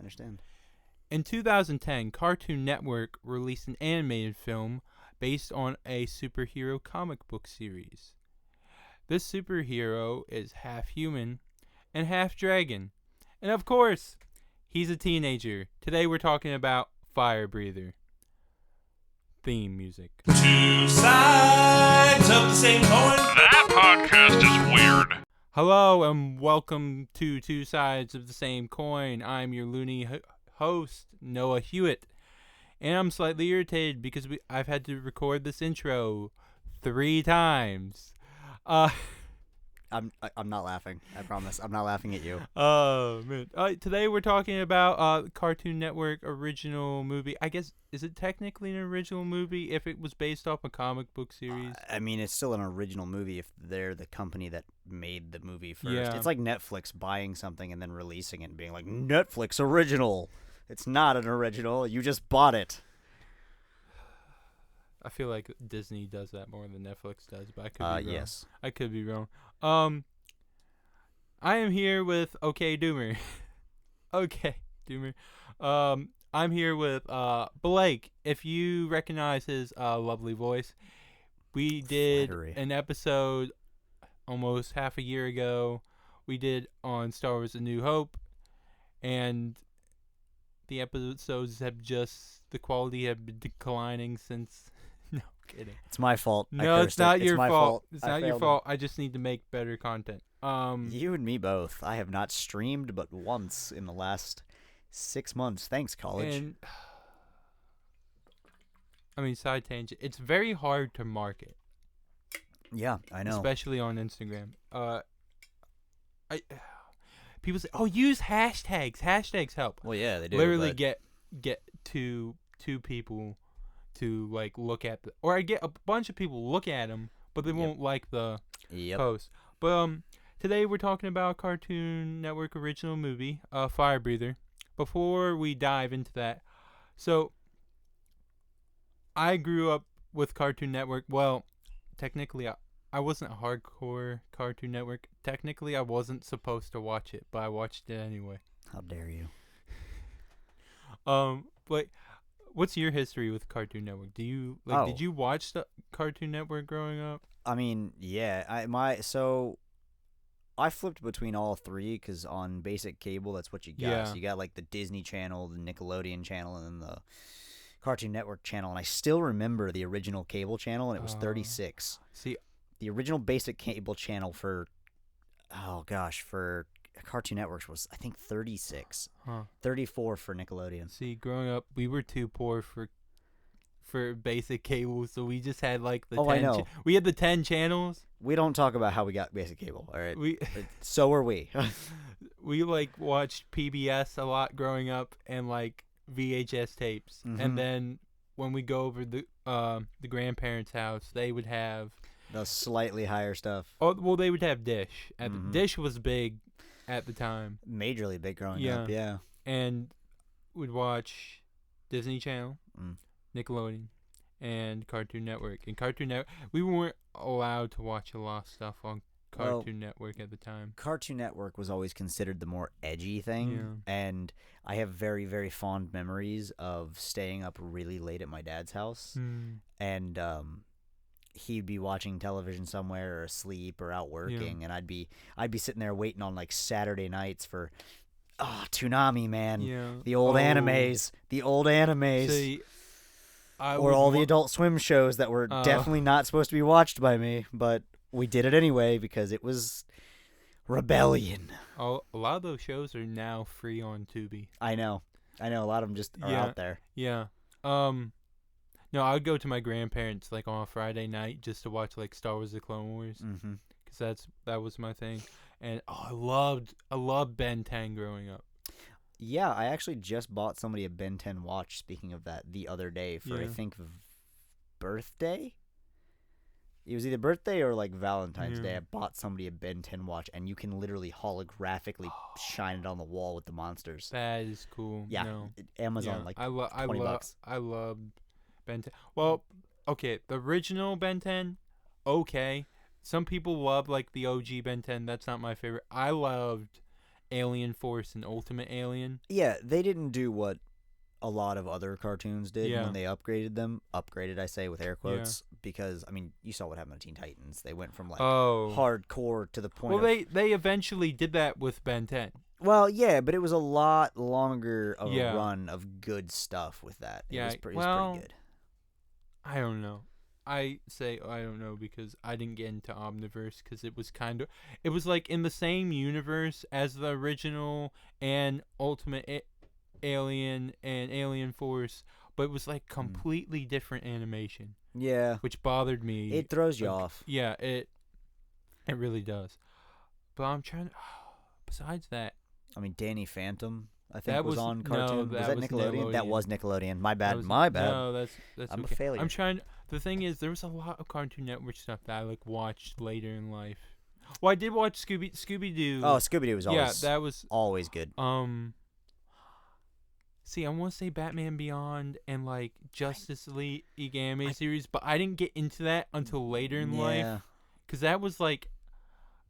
understand. In 2010, Cartoon Network released an animated film based on a superhero comic book series. This superhero is half human and half dragon. And of course, he's a teenager. Today we're talking about Firebreather. Theme music. Two sides of the same coin. That podcast is weird. Hello and welcome to Two Sides of the Same Coin. I'm your loony host, Noah Hewitt. And I'm slightly irritated because I've had to record this intro 3 times. I'm not laughing. I promise. I'm not laughing at you. Oh, man. Today we're talking about Cartoon Network original movie. I guess, is it technically an original movie if it was based off a comic book series? I mean, it's still an original movie if they're the company that made the movie first. Yeah. It's like Netflix buying something and then releasing it and being like, Netflix original. It's not an original. You just bought it. I feel like Disney does that more than Netflix does, but I could be wrong. Yes. I could be wrong. I am here with OK Doomer. OK Doomer. I'm here with Blake. If you recognize his lovely voice, we did Flattery. an episode almost half a year ago. We did on Star Wars: A New Hope, and the episodes have the quality have been declining since. No kidding. It's my fault. No, it's not your my fault. It's I not your failed. fault. I just need to make better content. You and me both. I have not streamed but once in the last 6 months. Thanks, college. And I mean, side tangent. It's very hard to market, Yeah, I know. especially on Instagram. People say, "Oh, use hashtags. Hashtags help." Well, yeah, they do. Literally but get two people to like look at or I get a bunch of people look at them, but they won't like the Yep. post. But today we're talking about Cartoon Network original movie, Firebreather. Before we dive into that, so I grew up with Cartoon Network. Well, technically I wasn't a hardcore Cartoon Network. Technically I wasn't supposed to watch it, but I watched it anyway. How dare you? But what's your history with Cartoon Network? Do you did you watch the Cartoon Network growing up? I mean, yeah. I flipped between all three because on basic cable, that's what you got. Yeah. So you got like the Disney Channel, the Nickelodeon Channel, and then the Cartoon Network Channel. And I still remember the original cable channel, and it was 36. See, The original basic cable channel for Cartoon Networks was, I think, 36. 34 for Nickelodeon. See, growing up, we were too poor for basic cable, so we just had like the 10 I know. We had the 10 channels. We don't talk about how we got basic cable, all right? We So were we. we like watched PBS a lot growing up and like VHS tapes. Mhm. And then when we go over the grandparents' house, they would have The slightly higher stuff. they would have Dish. Dish was big at the time. Majorly big growing up, yeah. And we'd watch Disney Channel, Mm. Nickelodeon, and Cartoon Network. And Cartoon Network, we weren't allowed to watch a lot of stuff on Cartoon Network at the time. Cartoon Network was always considered the more edgy thing, Yeah. and I have very, very fond memories of staying up really late at my dad's house, and he'd be watching television somewhere or asleep or out working, and I'd be sitting there waiting on like Saturday nights for Toonami, man. Yeah. The old animes. See, Or all the Adult Swim shows that were definitely not supposed to be watched by me, but we did it anyway because it was rebellion. A lot of those shows are now free on Tubi. I know. A lot of them just are out there. Yeah. No, I would go to my grandparents like on a Friday night just to watch like Star Wars: The Clone Wars, Mm-hmm. because that was my thing, and I loved Ben 10 growing up. Yeah, I actually just bought somebody a Ben 10 watch, speaking of that, the other day for, I think, birthday? It was either birthday or, like, Valentine's Day. I bought somebody a Ben 10 watch, and you can literally holographically shine it on the wall with the monsters. That is cool. Yeah, No. Amazon, like, 20 bucks. I loved Ben 10. Well, okay, the original Ben 10, okay. Some people love, like, the OG Ben 10. That's not my favorite. I loved Alien Force and Ultimate Alien. Yeah, they didn't do what a lot of other cartoons did Yeah. when they upgraded them. Upgraded, I say with air quotes, because I mean, you saw what happened to Teen Titans. They went from like hardcore to the point. Well, of... they eventually did that with Ben 10. Well, yeah, but it was a lot longer of Yeah. a run of good stuff with that. Yeah, It was pretty good. I don't know. I say I don't know because I didn't get into Omniverse because it was like in the same universe as the original and Ultimate Alien and Alien Force, but it was like completely different animation. Yeah, which bothered me. It throws you off. Yeah, it really does. But I'm trying to. Besides that, I mean, Danny Phantom, I think that was on cartoon. No, was that Nickelodeon? That was Nickelodeon. My bad. My bad. No, that's I'm okay. a failure. I'm trying. The thing is, there was a lot of Cartoon Network stuff that I like watched later in life. Well, I did watch Scooby Doo. Oh, Scooby Doo was always that was always good. See, I want to say Batman Beyond and like Justice League animated series, but I didn't get into that until later in life. Because that was like,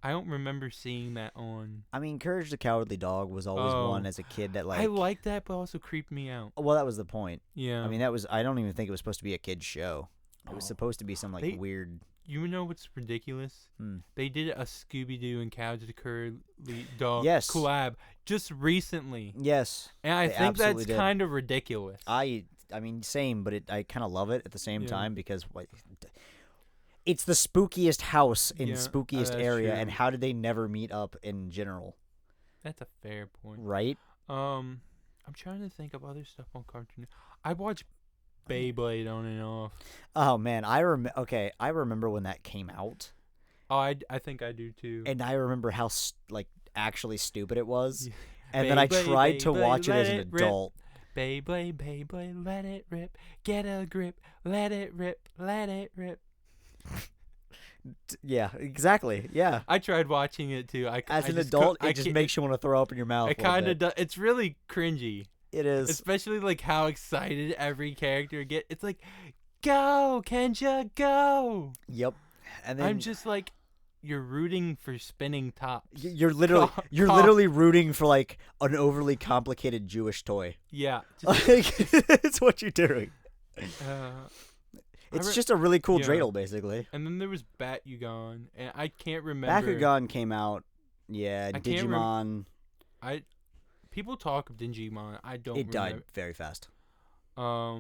I don't remember seeing that on. I mean, Courage the Cowardly Dog was always one as a kid that like. I liked that, but also creeped me out. Well, that was the point. Yeah. I mean, that was. I don't even think it was supposed to be a kid's show. It was supposed to be some like weird. You know what's ridiculous? They did a Scooby Doo and Courage the Cowardly Dog collab just recently. Yes. And I think that's kind of ridiculous. I mean, same, but I kind of love it at the same time because it's the spookiest house in spookiest area, and how did they never meet up in general? That's a fair point. Right? I'm trying to think of other stuff on Cartoon. I watched Beyblade on and off. Oh man, I remember when that came out. Oh, I think I do too. And I remember how actually stupid it was. And then I tried to watch it as an adult. Beyblade, Beyblade, let it rip. Get a grip. Let it rip. Let it rip. Yeah, exactly. Yeah. I tried watching it too. As an adult, it just makes you want to throw up in your mouth. It kind of does. It's really cringy. It is. Especially like how excited every character get. It's like, go, Kenja, go. Yep. And then I'm just like, you're rooting for spinning tops. You're literally rooting for like an overly complicated Jewish toy. Yeah. It's what you're doing. It's just a really cool dreidel, basically. And then there was Bakugan, and I can't remember. Bakugan came out. Yeah, Digimon. People talk of Digimon. I don't. It died very fast. I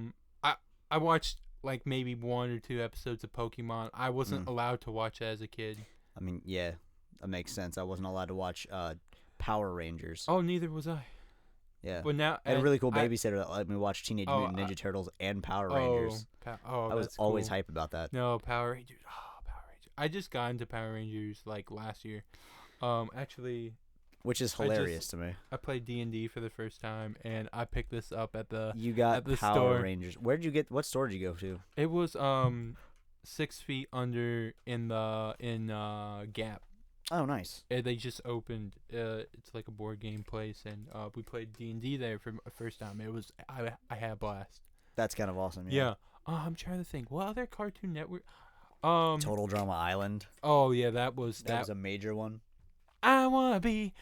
watched like maybe 1 or 2 episodes of Pokemon. I wasn't allowed to watch it as a kid. I mean, yeah, that makes sense. I wasn't allowed to watch Power Rangers. Oh, neither was I. Yeah. But now I had a really cool babysitter that let me watch Teenage Mutant Ninja Turtles and Power Rangers. I was always hype about that. No, Power Rangers. Oh, Power Rangers. I just got into Power Rangers like last year. Actually. Which is hilarious to me. I played D&D for the first time, and I picked this up at the Power store. Rangers. What store did you go to? It was 6 feet under in Gap. Oh, nice. They just opened. It's like a board game place, and we played D&D there for the first time. It was I had a blast. That's kind of awesome. Yeah. I'm trying to think. What other Cartoon Network? Total Drama Island. Oh yeah, that was a major one. I wanna be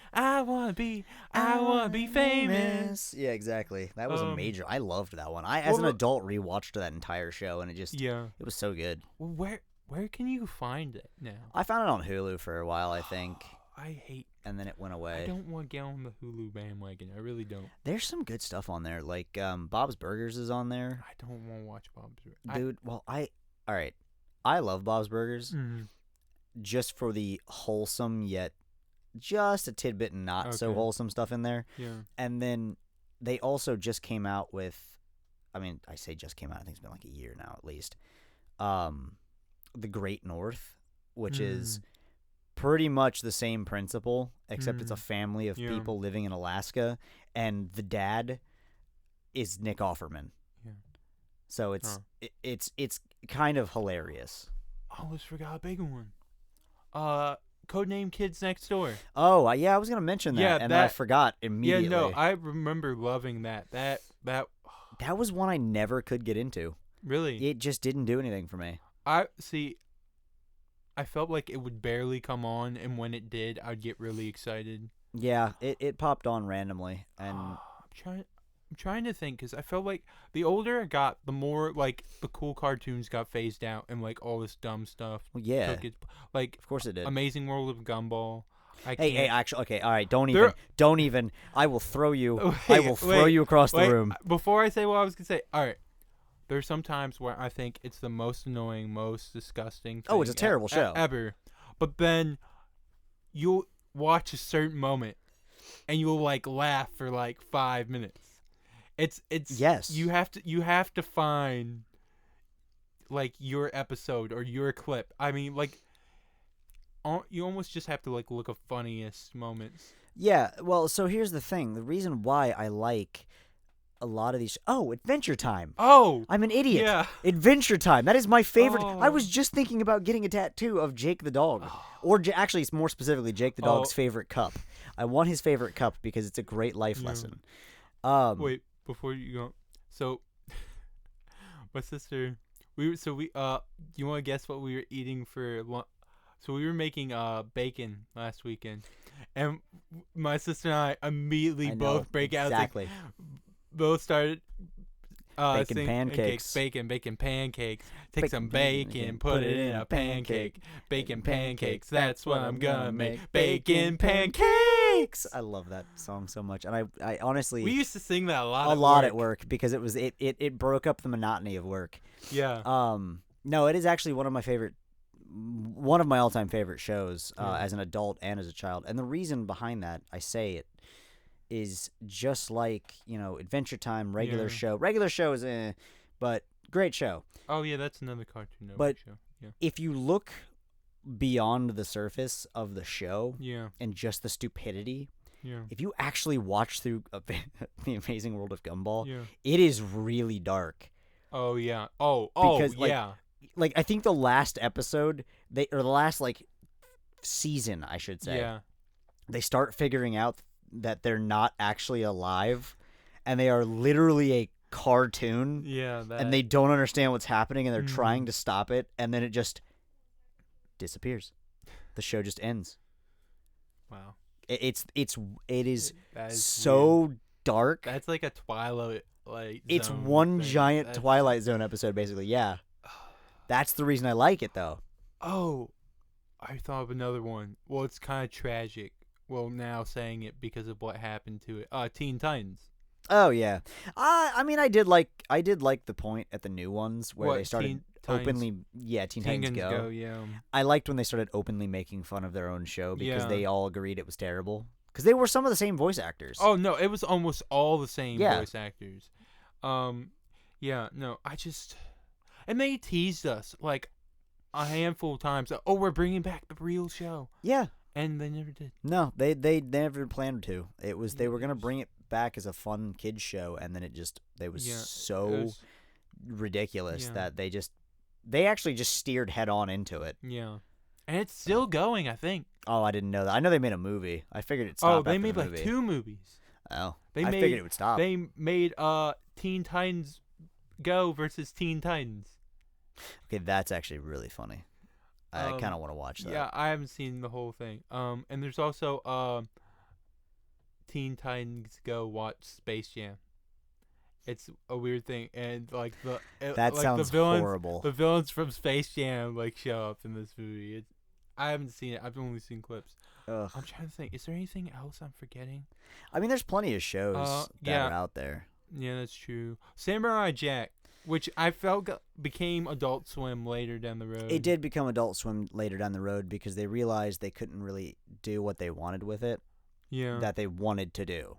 famous. Yeah, exactly. That was a major. I loved that one. As an adult, rewatched that entire show, and it was so good. Well, where can you find it now? I found it on Hulu for a while, I think. And then it went away. I don't want to get on the Hulu bandwagon. I really don't. There's some good stuff on there. Like Bob's Burgers is on there. I don't want to watch Bob's Burgers. Dude, all right. I love Bob's Burgers just for the wholesome yet just a tidbit not so wholesome stuff in there. Yeah. And then they also just came out with, I mean, I say just came out, I think it's been like a year now at least, The Great North, which is pretty much the same principle, except it's a family of people living in Alaska, and the dad is Nick Offerman. Yeah. So it's kind of hilarious. I almost forgot a big one. Codename Kids Next Door. Oh, yeah, I was going to mention that, then I forgot immediately. Yeah, no, I remember loving that. That was one I never could get into. Really? It just didn't do anything for me. I felt like it would barely come on, and when it did, I'd get really excited. Yeah, it popped on randomly, and I'm trying to think because I felt like the older I got, the more like the cool cartoons got phased out, and like all this dumb stuff. well, yeah, Took its, like of course it did. Amazing World of Gumball. Hey, actually, okay, all right, don't There- even. I will throw you. I Wait, will throw wait, you across the Wait, room. before I say what I was gonna say, all right. There's some times where I think it's the most annoying, most disgusting. Oh, it's a thing terrible show. ever. But then you'll watch a certain moment, and you'll like laugh for like 5 minutes. It's Yes. You have to find like your episode or your clip. I mean, like you almost just have to like look at funniest moments. Yeah, well, so here's the thing. The reason why I like a lot of these. Oh, Adventure Time. Oh, I'm an idiot. yeah. Adventure Time. That is my favorite. I was Oh. just thinking about getting a tattoo of Jake the dog, or actually, it's more specifically Jake the dog's favorite cup. I want his favorite cup because it's a great life Yeah. lesson. Wait, before you go, so my sister, you want to guess what we were eating for lunch? So we were making bacon last weekend, and my sister and I immediately I know, both break out. exactly. Both started Bacon sing- pancakes. bacon pancakes. Take Bacon some bacon, put it in a pancake. Bacon pancakes, that's what I'm gonna make. Bacon pancakes. I love that song so much, and I honestly We used to sing that a lot. at work because it broke up the monotony of work. Yeah. No, it is actually one of my all-time favorite shows Yeah. as an adult and as a child. And the reason behind that, I say it, is just like, Adventure Time, regular show is but great show. Oh yeah, that's another Cartoon Network But- show. Yeah. If you look beyond the surface of the show Yeah. and just the stupidity, Yeah. if you actually watch through The Amazing World of Gumball, Yeah. it is really dark. Oh yeah. Oh Because, like, yeah. Like, I think the last episode, the last, like, season, I should say, Yeah. they start figuring out that they're not actually alive, and they are literally a cartoon, Yeah. That. and they don't understand what's happening, and they're Mhm. trying to stop it, and then it just disappears. The show just ends. Wow. It is That is so weird. dark. That's like a Twilight like. It's Zone one thing. giant That's- Twilight Zone episode, basically. Yeah, that's the reason I like it, though. Oh, I thought of another one. Well, it's kind of tragic. Well, now saying it because of what happened to it. Teen Titans. Oh yeah, I mean, I did like the point at the new ones where What, they started Teen Titans- openly. Yeah, Teen Titans Go. Yeah. I liked when they started openly making fun of their own show because Yeah. they all agreed it was terrible because they were some of the same voice actors. Oh no, it was almost all the same Yeah. voice actors. Yeah. No, and they teased us like a handful of times. Oh, we're bringing back the real show, Yeah, and they never did. no, they never planned to. It was they were gonna bring it back as a fun kids show, and then it was Yeah, so it was- ridiculous Yeah. that they actually just steered head on into it. yeah, and it's still going. I think. Oh, I didn't know that. I know they made a movie. I figured it stopped. Oh, they after made the like movie. 2 movies. Oh, They I made figured it would stop. They made Teen Titans Go versus Teen Titans. Okay, that's actually really funny. I kind of want to watch that. Yeah, I haven't seen the whole thing. And there's also Teen Titans Go watch Space Jam. It's a weird thing, and like That sounds horrible. The villains from Space Jam like show up in this movie. I haven't seen it. I've only seen clips. Ugh. I'm trying to think. Is there anything else I'm forgetting? I mean, there's plenty of shows that yeah. are out there. Yeah, that's true. Samurai Jack, which I felt became Adult Swim later down the road. It did become Adult Swim later down the road because they realized they couldn't really do what they wanted with it Yeah. that they wanted to do.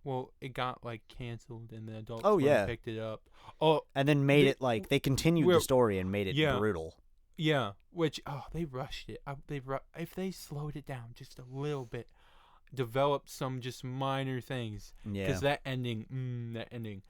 Well, it got like canceled, and the Adult Oh, Swim yeah. picked it up. Oh, And then made They- it like they continued well, the story and made it yeah. brutal. yeah. Which they rushed it. If they slowed it down just a little bit, developed some just minor things. Yeah. Because that ending.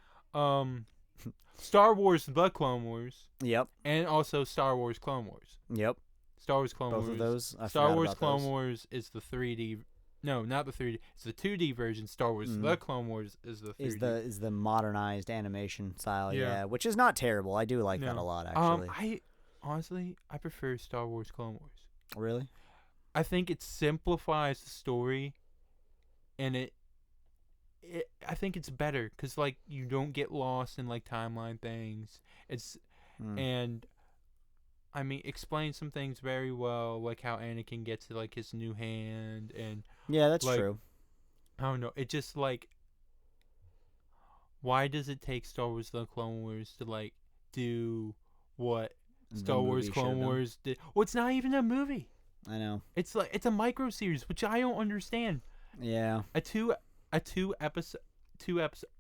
Star Wars: The Clone Wars, Yep. and also Star Wars: Clone Wars. Yep. Star Wars: Clone Both Wars. of those. I Star forgot Wars about Clone those. Wars is the 3D. No, not the 3D. It's the 2D version. Star Wars: The Clone Wars is the 3D. Is the modernized animation style, Yeah. yeah, which is not terrible. I do like that No. a lot, actually. I honestly prefer Star Wars Clone Wars. Really? I think it simplifies the story, and I think it's better because like you don't get lost in like timeline things. And I mean, explain some things very well, like how Anakin gets to like his new hand, and yeah, that's like, true. I don't know. It just like, why does it take Star Wars: The Clone Wars to like do what Star Wars Clone Wars did? Well, it's not even a movie. I know. It's like it's a micro series, which I don't understand. Yeah. A two episode,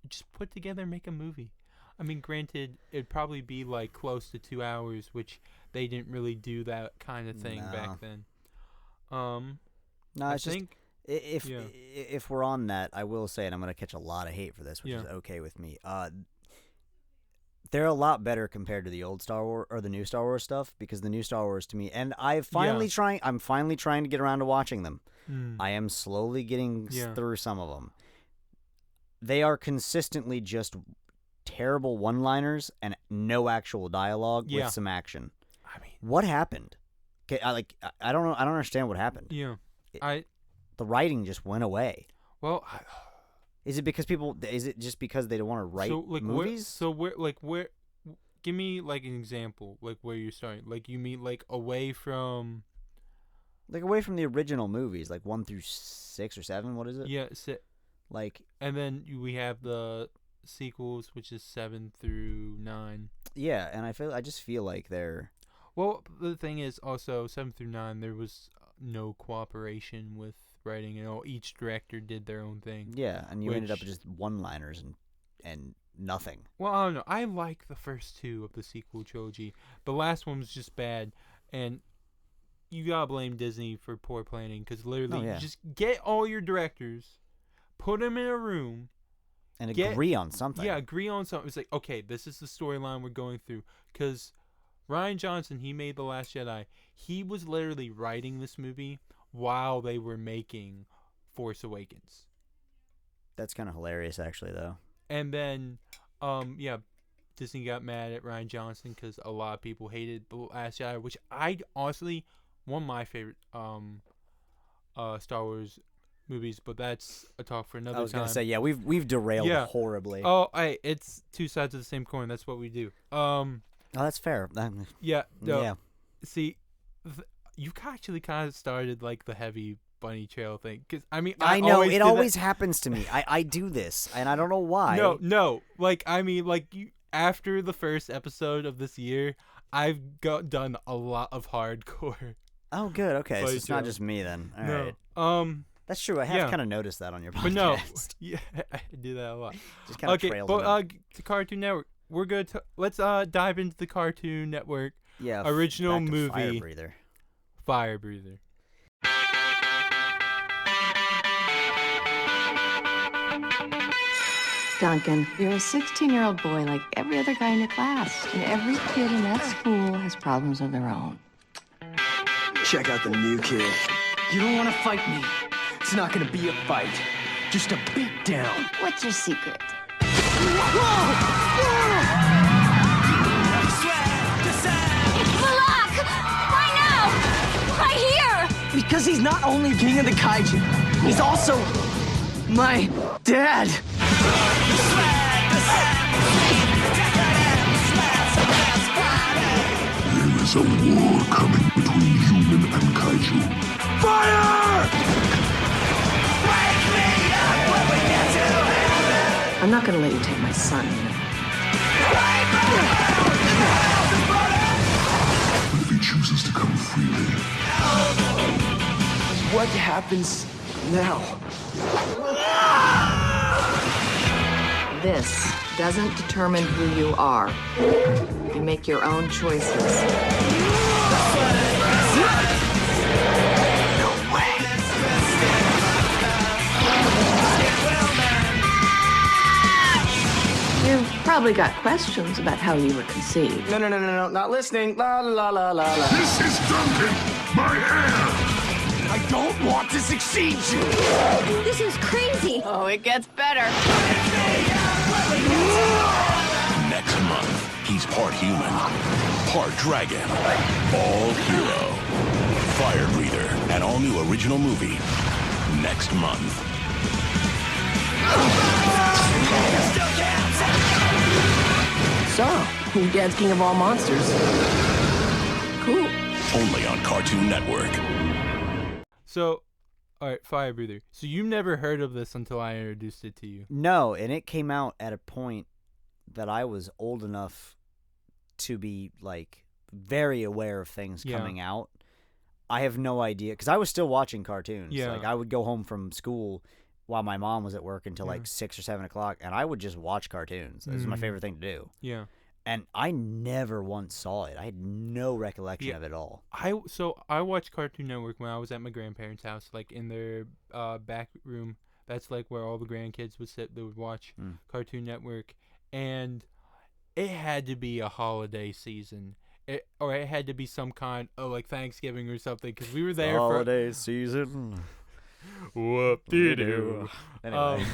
just put together and make a movie. I mean, granted, it'd probably be like close to 2 hours, which they didn't really do that kind of thing back then. No, it's just if we're on that, I will say, and I'm gonna catch a lot of hate for this, which is okay with me. They're a lot better compared to the old Star Wars or the new Star Wars stuff, because the new Star Wars to me, and I'm finally trying to get around to watching them. I am slowly getting through some of them. They are consistently just terrible one-liners and no actual dialogue with some action. I mean, what happened? Okay, I don't know. I don't understand what happened. Yeah, the writing just went away. Well, is it just because they don't want to write movies? Where? Give me like an example, like where you're starting. Like you mean like away from the original movies, like 1 through 6 or 7. What is it? Yeah, and then we have the sequels, which is 7 through 9. Yeah, and I just feel like they're. Well, the thing is also 7 through 9. There was no cooperation with writing. You know, each director did their own thing. Yeah, and you ended up with just one-liners and nothing. Well, I don't know. I like the first 2 of the sequel trilogy. The last one was just bad, and you gotta blame Disney for poor planning, because literally you just get all your directors, put them in a room, and agree on something. Yeah, agree on something. It's like, okay, this is the storyline we're going through. Because Rian Johnson, he made The Last Jedi. He was literally writing this movie while they were making Force Awakens. That's kind of hilarious, actually, though. And then, Disney got mad at Rian Johnson because a lot of people hated The Last Jedi, which I honestly, one of my favorite Star Wars movies, but that's a talk for another time. I was going to say, yeah, we've derailed horribly. Oh, hey, it's two sides of the same coin. That's what we do. Oh, that's fair. Yeah. See, you actually kind of started like the heavy bunny trail thing, because I mean, I know it always happens to me. I do this, and I don't know why. No, like I mean, like after the first episode of this year, I've done a lot of hardcore. Oh, good. Okay, so it's not just me then. All right. That's true. I have kind of noticed that on your podcast. But no, I do that a lot. Just kind of trails. But to Cartoon Network, we're good. Let's dive into the Cartoon Network. Yeah. Original back to movie. Firebreather. Duncan, you're a 16-year-old boy like every other guy in your class. And every kid in that school has problems of their own. Check out the new kid. You don't want to fight me. It's not going to be a fight. Just a beat down. What's your secret? Malak! Right now! Right here! Because he's not only king of the kaiju, he's also my dad. There is a war coming between human and kaiju. Fire! I'm not gonna let you take my son, you know. But if he chooses to come freely, What happens now? This doesn't determine who you are. You make your own choices. No way. You've probably got questions about how you were conceived. No, not listening. La la la la la. this is Duncan, my heir. I don't want to succeed you. This is crazy! Oh, it gets better. Next month, he's part human, part dragon, all hero. Firebreather, an all-new original movie, next month. So, your dad's king of all monsters. Cool. Only on Cartoon Network. So, alright, Firebreather. So you never heard of this until I introduced it to you? No, and it came out at a point that I was old enough to be, like, very aware of things coming out. I have no idea, because I was still watching cartoons. Yeah. Like, I would go home from school while my mom was at work until, like, 6 or 7 o'clock, and I would just watch cartoons. It was my favorite thing to do. Yeah. And I never once saw it. I had no recollection of it at all. I watched Cartoon Network when I was at my grandparents' house, like in their back room. That's like where all the grandkids would sit. They would watch Cartoon Network, and it had to be a holiday season, or it had to be some kind of like Thanksgiving or something, because we were there holiday season. Whoop dee doo. Anyway.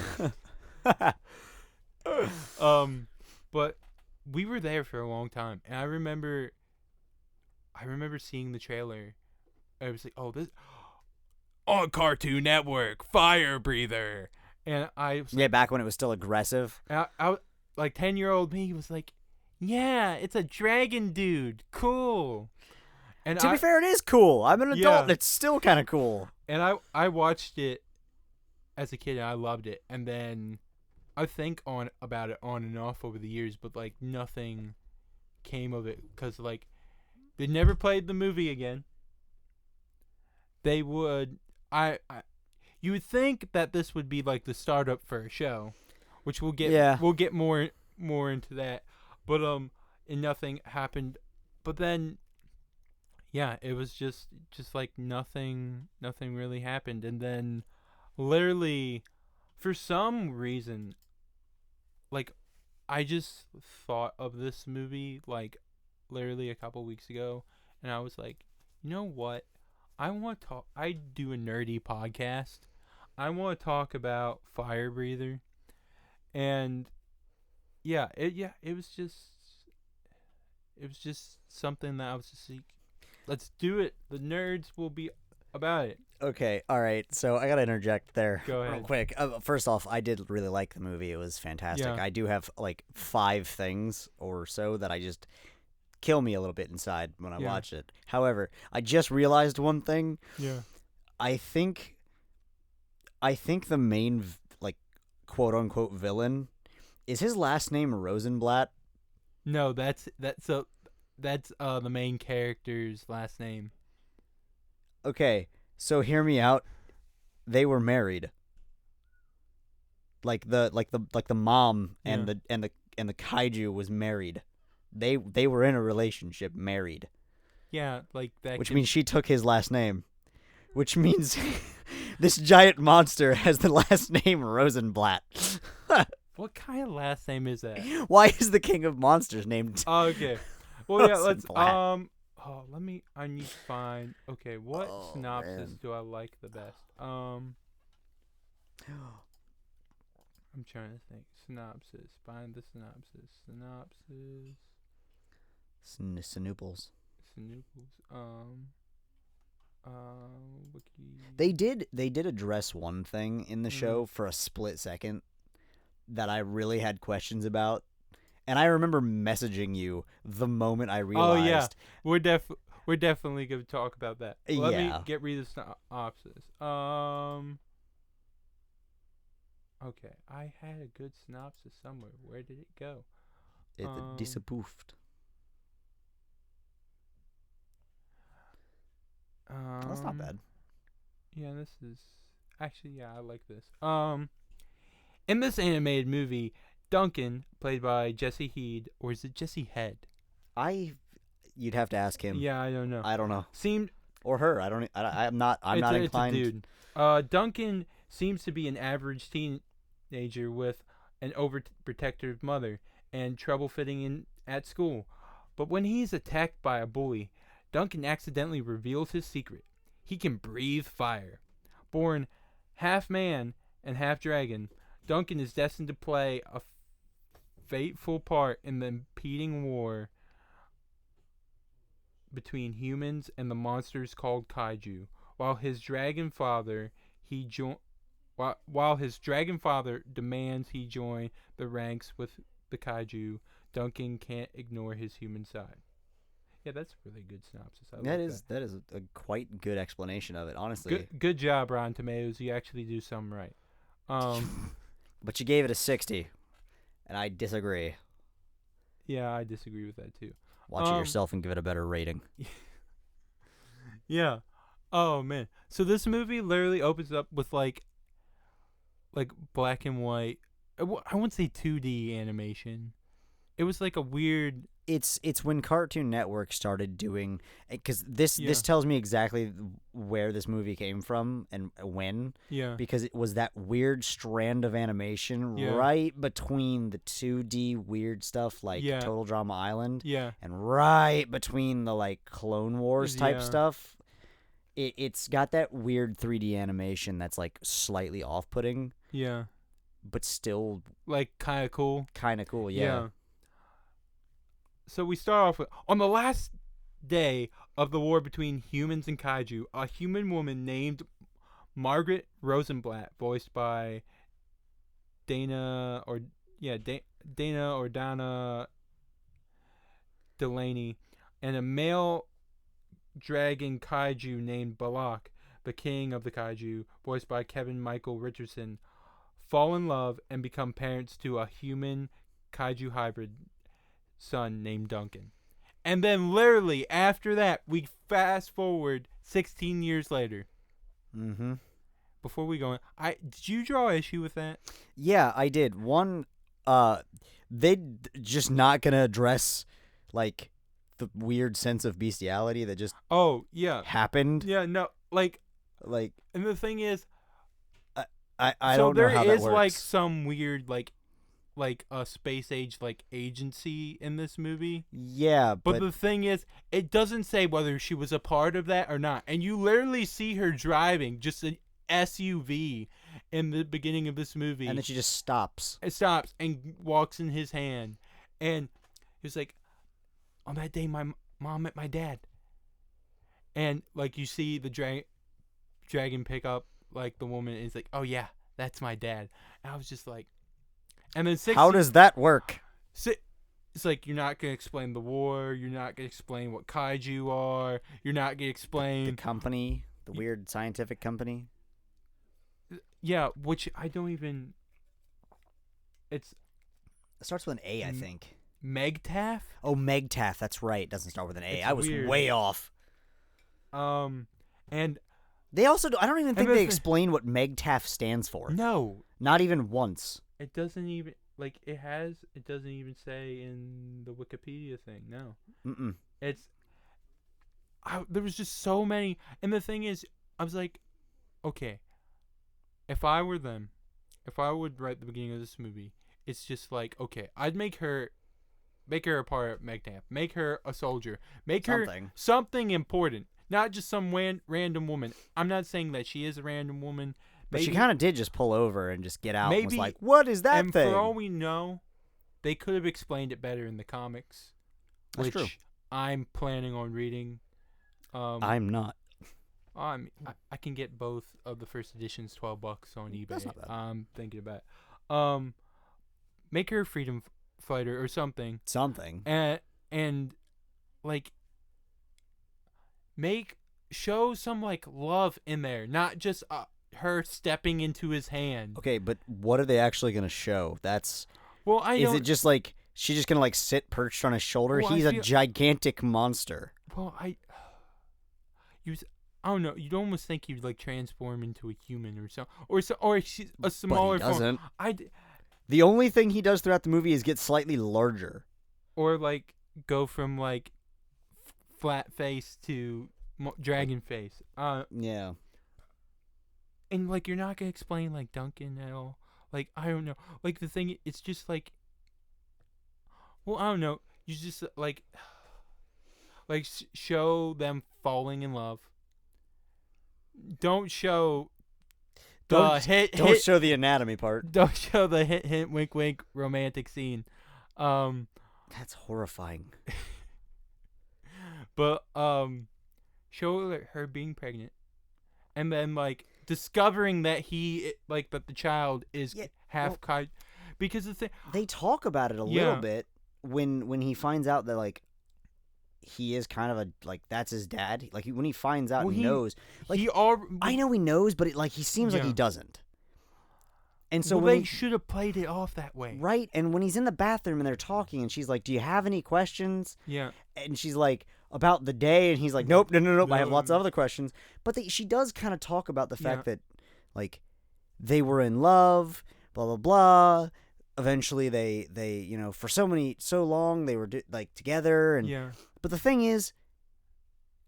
But we were there for a long time, and I remember seeing the trailer. I was like, "Oh, this on Cartoon Network, Firebreather," and I was like, back when it was still aggressive. I like 10-year-old me was like, "Yeah, it's a dragon dude, cool." And to be fair, it is cool. I'm an adult, and it's still kind of cool. And I watched it as a kid, and I loved it, and then I think about it on and off over the years, but like nothing came of it, because like they never played the movie again. They would you would think that this would be like the startup for a show, which we'll get more into that, but and nothing happened. But then it was just like nothing really happened, and then literally for some reason, like, I just thought of this movie, like, literally a couple weeks ago, and I was like, you know what? I do a nerdy podcast. I want to talk about Firebreather. And, it was just something that I was just like, let's do it. The nerds will be about it. Okay, all right. So I gotta interject there real quick. First off, I did really like the movie. It was fantastic. Yeah. I do have like 5 things or so that I just kill me a little bit inside when I watch it. However, I just realized one thing. Yeah. I think the main like quote unquote villain is his last name Rosenblatt. No, that's the main character's last name. Okay. So hear me out. They were married. Like the mom and the kaiju was married. They were in a relationship, married. Yeah, like that. Which means she took his last name. Which means this giant monster has the last name Rosenblatt. What kind of last name is that? Why is the king of monsters named? Oh, okay. Well, yeah. Let's I need to find. Okay, what synopsis do I like the best? I'm trying to think. Synopsis. Find the synopsis. Snooples. Wiki. They did address one thing in the show for a split second that I really had questions about. And I remember messaging you the moment I realized. Oh yeah, we're definitely going to talk about that. Let me read the synopsis. Okay, I had a good synopsis somewhere. Where did it go? It disapproofed. That's not bad. Yeah, this is actually I like this. In this animated movie, Duncan, played by Jesse Heed, or is it Jesse Head? You'd have to ask him. Yeah, I don't know. I don't know. Or her. I'm not inclined. It's a dude. Duncan seems to be an average teenager with an overprotective mother and trouble fitting in at school. But when he's attacked by a bully, Duncan accidentally reveals his secret. He can breathe fire. Born half man and half dragon, Duncan is destined to play a fateful part in the impending war between humans and the monsters called kaiju. While his dragon father demands he join the ranks with the kaiju, Duncan can't ignore his human side. Yeah, that's a really good synopsis. That is a quite good explanation of it, honestly. Good job, Rotten Tomatoes. You actually do something right. But you gave it a 60, and I disagree. Yeah, I disagree with that too. Watch it yourself and give it a better rating. Yeah. Oh man. So this movie literally opens up with like black and white. I wouldn't say 2D animation. It was like a weird. It's when Cartoon Network started doing, because this tells me exactly where this movie came from and when. Yeah. Because it was that weird strand of animation right between the 2D weird stuff like Total Drama Island. Yeah. And right between the like Clone Wars type stuff. It's got that weird 3D animation that's like slightly off-putting. Yeah. But still like kind of cool. Yeah. So we start off with, on the last day of the war between humans and kaiju, a human woman named Margaret Rosenblatt, voiced by Dana Delaney, and a male dragon kaiju named Balak, the king of the kaiju, voiced by Kevin Michael Richardson, fall in love and become parents to a human kaiju hybrid son named Duncan. And then literally after that, we fast forward 16 years later. Mm-hmm. Before we go in, did you draw issue with that? Yeah, I did. One, they just not gonna address like the weird sense of bestiality that just happened. Yeah, no, like, and the thing is, I don't know how that works. So there is like some weird like a space age like agency in this movie. Yeah, but the thing is, it doesn't say whether she was a part of that or not. And you literally see her driving just an SUV in the beginning of this movie. And then she just stops. It stops and walks in his hand. And he was like, on that day, my mom met my dad. And like you see the dragon pick up like the woman, and it's like, oh yeah, that's my dad. And I was just like, and then how does that work? It's like, you're not going to explain the war. You're not going to explain what kaiju are. You're not going to explain... The company. The weird scientific company. Yeah, which I don't even... It starts with an A, I think. Megtaff? Oh, Megtaff. That's right. It doesn't start with an A. It's I was weird. Way off. And... They also... I don't even think they explain what Megtaff stands for. No. Not even once. It doesn't even... Like, it doesn't even say in the Wikipedia thing, no. Mm-mm. There was just so many, and the thing is, I was like, okay, if I were them, if I would write the beginning of this movie, it's just like, okay, I'd make her a part of Megtaff, make her a soldier, make her something important, not just some random woman. I'm not saying that she is a random woman. But she kind of did just pull over and just get out and was like, what is that thing? And for all we know, they could have explained it better in the comics. That's true. I'm planning on reading. I'm not. I can get both of the first editions, $12 on eBay. That's not bad. I'm thinking about it. Make her a freedom fighter or something. Something. And like, show some like love in there, not just her stepping into his hand. Okay, but what are they actually going to show? Is it just like she's just going to like sit perched on his shoulder? He's a gigantic monster. Well, I don't know. You'd almost think he'd like transform into a human or so, or she's a smaller but he doesn't. form. The only thing he does throughout the movie is get slightly larger, or like go from like flat face to dragon face. Yeah. And, like, you're not going to explain, like, Duncan at all. Like, I don't know. Like, the thing, it's just, like... Well, I don't know. You just, like... Like, show them falling in love. Don't show... Don't show the anatomy part. Don't show the hint, wink, wink romantic scene. That's horrifying. But show her being pregnant, and then like discovering that that the child is half kaiju, because the thing they talk about it a little bit when he finds out that like he is kind of that's his dad. Like when he finds out and knows, like I know he knows, but he seems like he doesn't. And so they should have played it off that way, right? And when he's in the bathroom and they're talking, and she's like, "Do you have any questions?" Yeah, and she's like, "About the day," and he's like, "Nope, no. I have lots of other questions." But she does kind of talk about the fact that like they were in love, blah blah blah. Eventually, they for so long they were together, and But the thing is,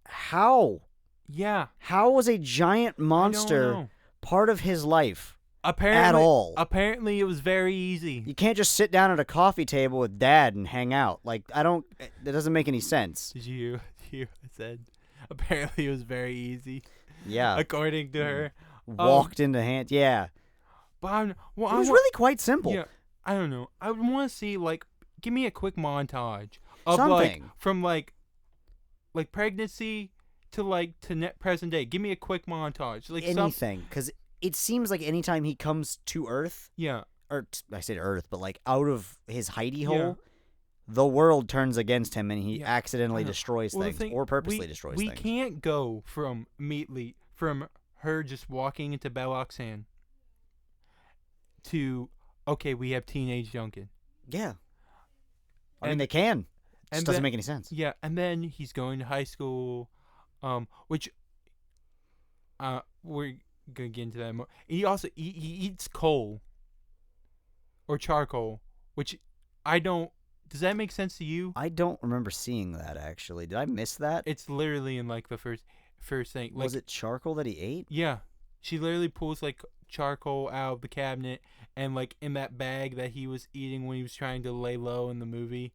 how? Yeah. How was a giant monster part of his life? Apparently, at all. Apparently, it was very easy. You can't just sit down at a coffee table with Dad and hang out. Like, that doesn't make any sense. Did you hear what I said? Apparently, it was very easy. Yeah. According to her. Walked into hand. Yeah. But it was really quite simple. Yeah. I don't know. I would want to see, give me a quick montage of, something. From, pregnancy to, net present day. Give me a quick montage. Anything. Because it seems like anytime he comes to Earth. Yeah. Or, I said Earth, but, out of his hidey hole, the world turns against him and he accidentally destroys things or purposely destroys things. We can't go from her just walking into Belloxan to, okay, we have teenage Duncan. Yeah. I mean, they can. It just doesn't make any sense. Yeah, and then he's going to high school, which we're going to get into that more. He also he eats coal or charcoal, which I don't... Does that make sense to you? I don't remember seeing that, actually. Did I miss that? It's literally in, the first thing. Was it charcoal that he ate? Yeah. She literally pulls, charcoal out of the cabinet and, in that bag that he was eating when he was trying to lay low in the movie.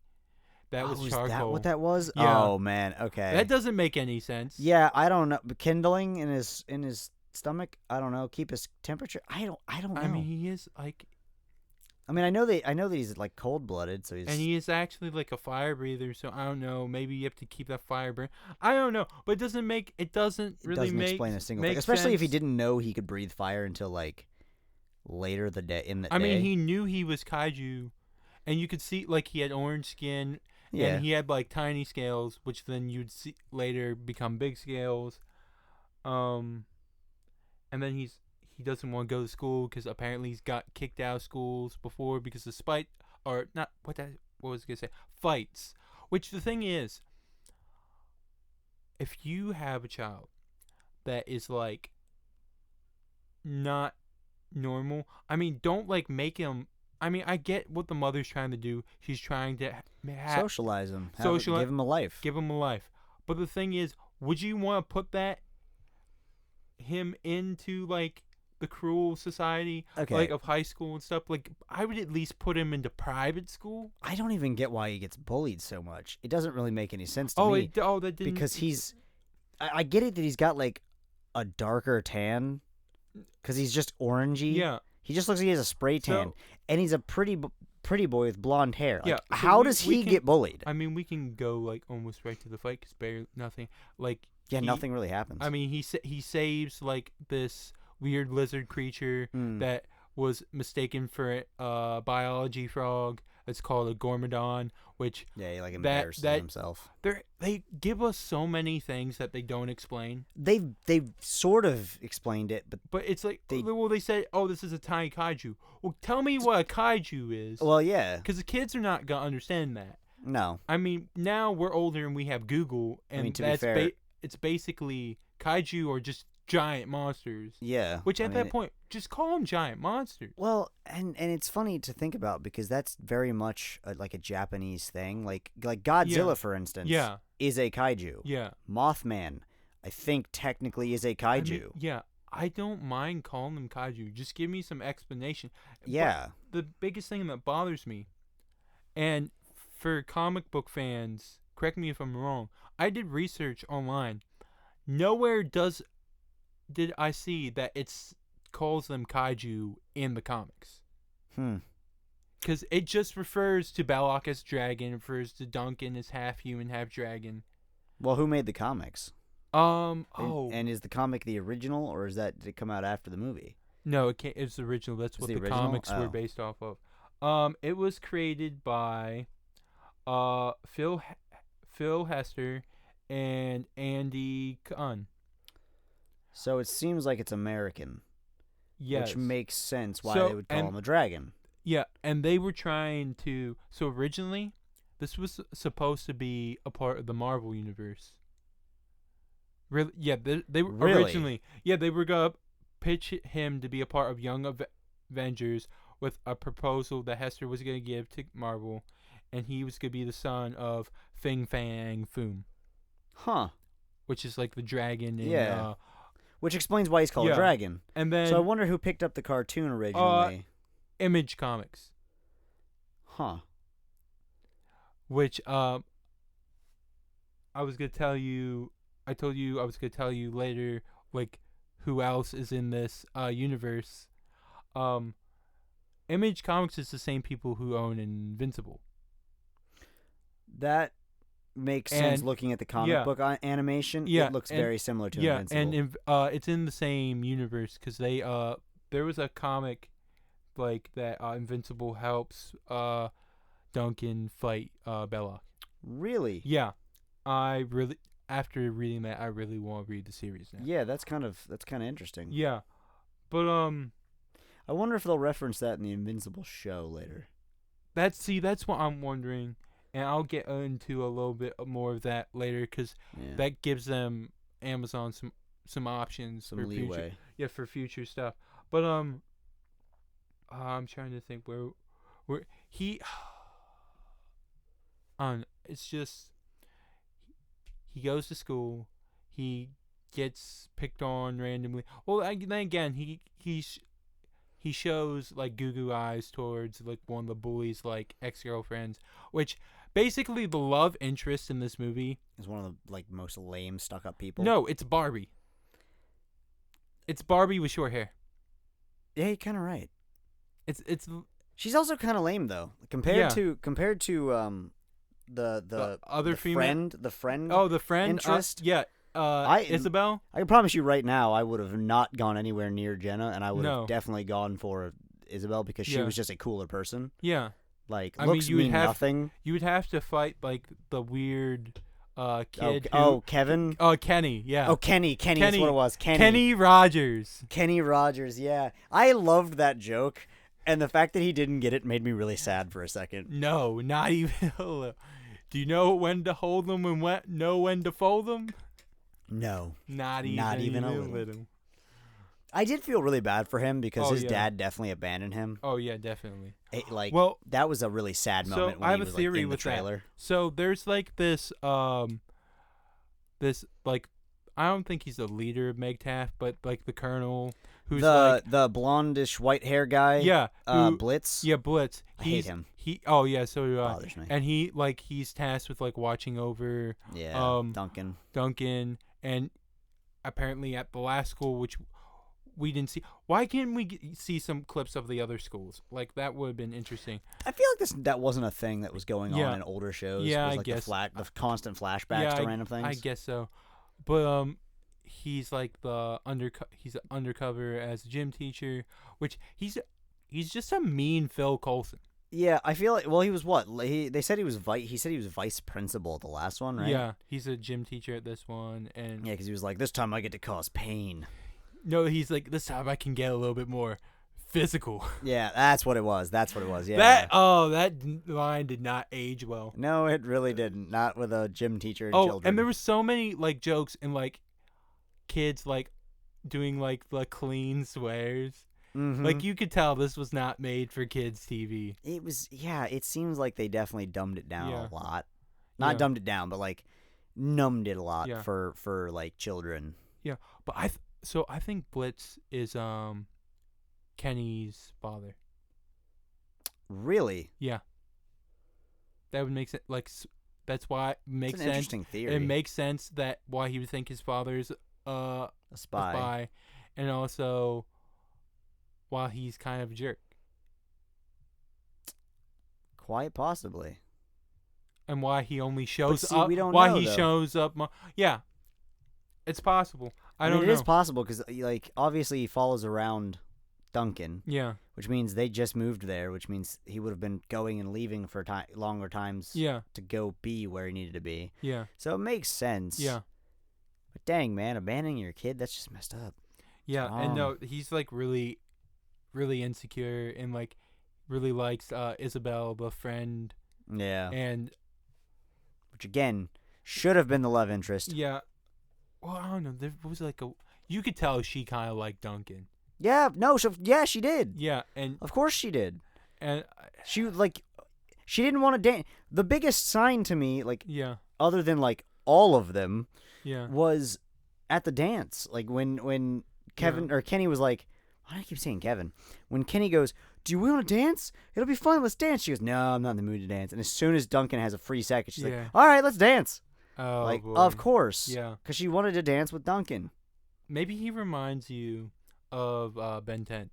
That was charcoal. Is that what that was? Yeah. Oh, man. Okay. That doesn't make any sense. Yeah, I don't know. Kindling in his stomach? I don't know. Keep his temperature? I don't know. I mean, he is, I mean, I know that he's cold-blooded, so he's... And he is actually a fire breather, so I don't know. Maybe you have to keep that fire burn. I don't know, but it doesn't explain a single thing, especially sense. if he didn't know he could breathe fire until later the day in the day. I mean, he knew he was kaiju, and you could see he had orange skin, and he had tiny scales, which then you'd see later become big scales. And then he doesn't want to go to school because apparently he's got kicked out of schools before because of fights. Which the thing is, if you have a child that is not normal, I mean, don't make him. I mean, I get what the mother's trying to do. She's trying to socialize him, give him a life. Give him a life. But the thing is, would you want to put him into the cruel society of high school and stuff? I would at least put him into private school. I don't even get why he gets bullied so much. It doesn't really make any sense to me. That didn't, because he's... I get it that he's got a darker tan because he's just orangey. Yeah. He just looks like he has a spray tan, and he's a pretty boy with blonde hair. Yeah. So how does he get bullied? I mean, we can go almost right to the fight because barely nothing. Nothing really happens. I mean, he saves this weird lizard creature that was mistaken for a biology frog. It's called a Gormadon, which he embarrasses himself. They give us so many things that they don't explain. They've sort of explained it, but it's they said, oh, this is a tiny kaiju. Well, tell me what a kaiju is. Well, yeah, because the kids are not gonna understand that. No, I mean, now we're older and we have Google, and to be fair, it's basically kaiju or just giant monsters. Yeah. Which at that point, just call them giant monsters. Well, and it's funny to think about because that's very much a Japanese thing. Like Godzilla, for instance, is a kaiju. Yeah. Mothman, I think technically is a kaiju. I mean, I don't mind calling them kaiju. Just give me some explanation. Yeah. But the biggest thing that bothers me, and for comic book fans, correct me if I'm wrong, I did research online. Nowhere did I see that it's calls them kaiju in the comics. Because it just refers to Belloc as dragon, refers to Duncan as half human, half dragon. Well, who made the comics? And is the comic the original, or did it come out after the movie? No, it's original. That's what the original? comics were based off of. It was created by Phil Hester and Andy Kahn. So it seems like it's American. Yes. Which makes sense why they would call him a dragon. Yeah, and they were trying to... So originally, this was supposed to be a part of the Marvel Universe. Really? Yeah, they were Really? originally... Yeah, they were going to pitch him to be a part of Young Avengers with a proposal that Hester was going to give to Marvel, and he was going to be the son of Fing Fang Foom. Huh. Which is like the dragon in... Yeah. Which explains why he's called a dragon. And then, so I wonder who picked up the cartoon originally. Image Comics. Huh. Which I was gonna tell you. I told you I was gonna tell you later, like who else is in this universe. Image Comics is the same people who own Invincible. That makes sense looking at the comic book animation. Yeah, it looks very similar to Invincible. And it's in the same universe because they there was a comic like that Invincible helps Duncan fight Belloc. Really? Yeah. After reading that, I really want to read the series now. Yeah, that's kind of interesting. Yeah. But I wonder if they'll reference that in the Invincible show later. That's what I'm wondering. And I'll get into a little bit more of that later because that gives them Amazon some options, some leeway. For future stuff. But I'm trying to think where he. It's just he goes to school, he gets picked on randomly. Well, then again, he shows like goo eyes towards like one of the bullies' like ex-girlfriends, which. Basically, the love interest in this movie is one of the like most lame, stuck-up people. No, it's Barbie. It's Barbie with short hair. Yeah, you're kind of right. It's. She's also kind of lame though, compared to the other female the friend. Oh, the friend interest. Isabel. I can promise you right now, I would have not gone anywhere near Jenna, and I would have definitely gone for Isabel because she was just a cooler person. Yeah. Like, looks mean nothing. You would have to fight, like, the weird kid Kevin? Oh, Kenny, yeah. Oh, Kenny is what it was. Kenny Rogers. Kenny Rogers, yeah. I loved that joke, and the fact that he didn't get it made me really sad for a second. No, not even a little. Do you know when to hold them and know when to fold them? No. Not even a little. I did feel really bad for him because his dad definitely abandoned him. Oh yeah, definitely. That was a really sad moment when I have he was a theory in the with trailer. That. So there's like this like I don't think he's the leader of MegTaff, but like the colonel who's the blondish white hair guy. Yeah, Blitz. Yeah, Blitz. I hate him. So do I. Bothers me. And he's tasked with like watching over Duncan, and apparently at the last school, which we didn't see. Why can't we see some clips of the other schools? Like that would have been interesting. I feel like that wasn't a thing that was going on in older shows. Yeah, was I guess the constant flashbacks to random things. I guess so, but he's like he's undercover as a gym teacher, which he's just a mean Phil Coulson. Yeah, I feel like. Well, he was what? They said he was vice principal at the last one, right? Yeah, he's a gym teacher at this one, and because he was like, this time I get to cause pain. No, he's like, this time I can get a little bit more physical. Yeah, that's what it was. Yeah. That line did not age well. No, it really didn't. Not with a gym teacher and children. And there were so many like jokes and like kids like doing like the clean swears. Mm-hmm. Like you could tell this was not made for kids TV. It was. Yeah, it seems like they definitely dumbed it down a lot. Not dumbed it down, but like numbed it a lot for like children. Yeah, but I think Blitz is Kenny's father. Really? Yeah. That would make sense. Like that's why it makes sense. Interesting theory. It makes sense that why he would think his father's a spy, and also why he's kind of a jerk. Quite possibly. and why he only shows see, up. we don't why know, he though. shows up. Yeah, it's possible. I mean, don't it know. is possible because, like, obviously he follows around Duncan. Yeah. Which means they just moved there, which means he would have been going and leaving for longer times Yeah. to go be where he needed to be. Yeah. So it makes sense. Yeah. But dang, man, abandoning your kid, that's just messed up. Yeah, and no, he's like really, really insecure and like really likes Isabel, the friend. Yeah. And which again should have been the love interest. Yeah. Well, I don't know. There was like you could tell she kind of liked Duncan. Yeah, no, she did. Yeah, and of course she did. And she didn't want to dance. The biggest sign to me, like, other than like all of them, was at the dance. Like when Kevin or Kenny was like, why do I keep saying Kevin? When Kenny goes, do you want to dance? It'll be fun. Let's dance. She goes, no, I'm not in the mood to dance. And as soon as Duncan has a free second, she's like, all right, let's dance. Oh, like, boy. of course. Yeah. Because she wanted to dance with Duncan. Maybe he reminds you of Ben 10.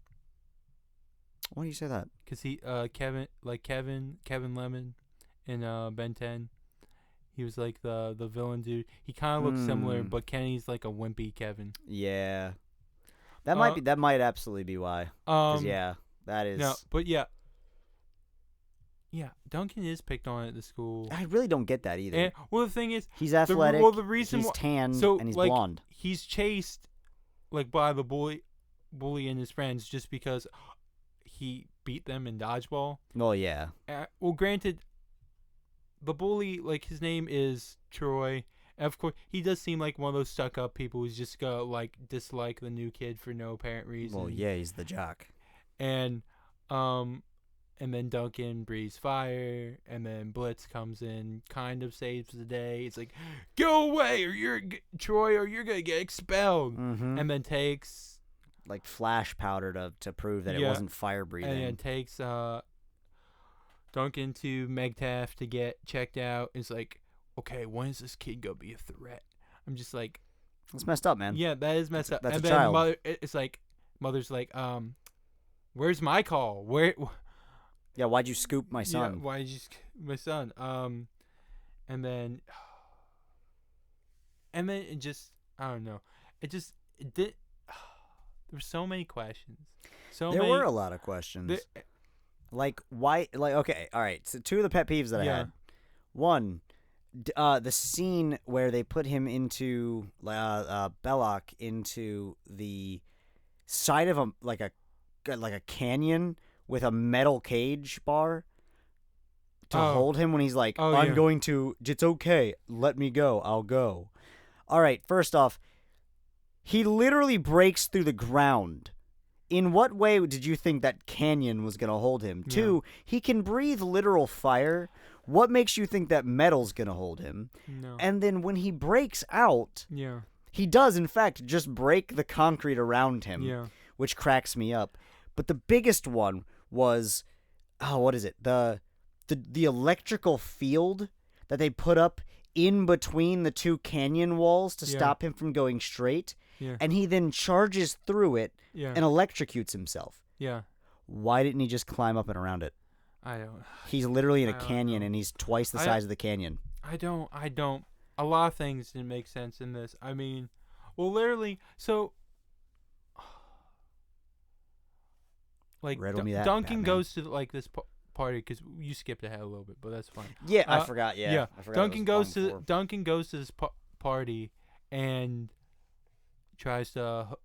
Why do you say that? Because he, Kevin Lemon in Ben 10. He was like the villain dude. He kind of looks similar, but Kenny's like a wimpy Kevin. Yeah. That might absolutely be why. 'Cause, yeah, that is. No, but yeah. Yeah, Duncan is picked on at the school. I really don't get that either. And, well, the thing is, he's athletic. The reason he's tan, and he's like, blonde. He's chased, like, by the bully and his friends just because he beat them in dodgeball. Well, yeah. Well, granted, the bully, like, his name is Troy. And of course, he does seem like one of those stuck-up people who's just gonna, like, dislike the new kid for no apparent reason. Well, yeah, he's the jock. And then Duncan breathes fire, and then Blitz comes in, kind of saves the day. It's like, go away, or you're gonna get expelled. Mm-hmm. And then takes like flash powder to prove that it wasn't fire breathing. And then takes Duncan to Megtaff to get checked out. It's like, okay, when is this kid gonna be a threat? I'm just like, that's messed up, man. Yeah, that is messed up. That's and a then child. It's like, mother's like, where's my call? Where? Yeah, why'd you scoop my son? Yeah, why'd you scoop my son? And then it just, I don't know. It did. There were so many questions. There were a lot of questions. Like, why? Like, okay, all right. So, two of the pet peeves that I had. One, the scene where they put him into Belloc into the side of a canyon with a metal cage bar to hold him when he's like, I'm going to, it's okay, let me go, I'll go. All right, first off, he literally breaks through the ground. In what way did you think that canyon was going to hold him? Yeah. Two, he can breathe literal fire. What makes you think that metal's going to hold him? No. And then when he breaks out, he does, in fact, just break the concrete around him, which cracks me up. But the biggest one was, what is it? The electrical field that they put up in between the two canyon walls to stop him from going straight. Yeah. And he then charges through it and electrocutes himself. Yeah. Why didn't he just climb up and around it? I don't. He's literally in a canyon and he's twice the size of the canyon. I don't. A lot of things didn't make sense in this. I mean, well, literally, so like Duncan goes to like this party because you skipped ahead a little bit, but that's fine. Yeah, I forgot. Yeah, I forgot Duncan goes to this party and tries to.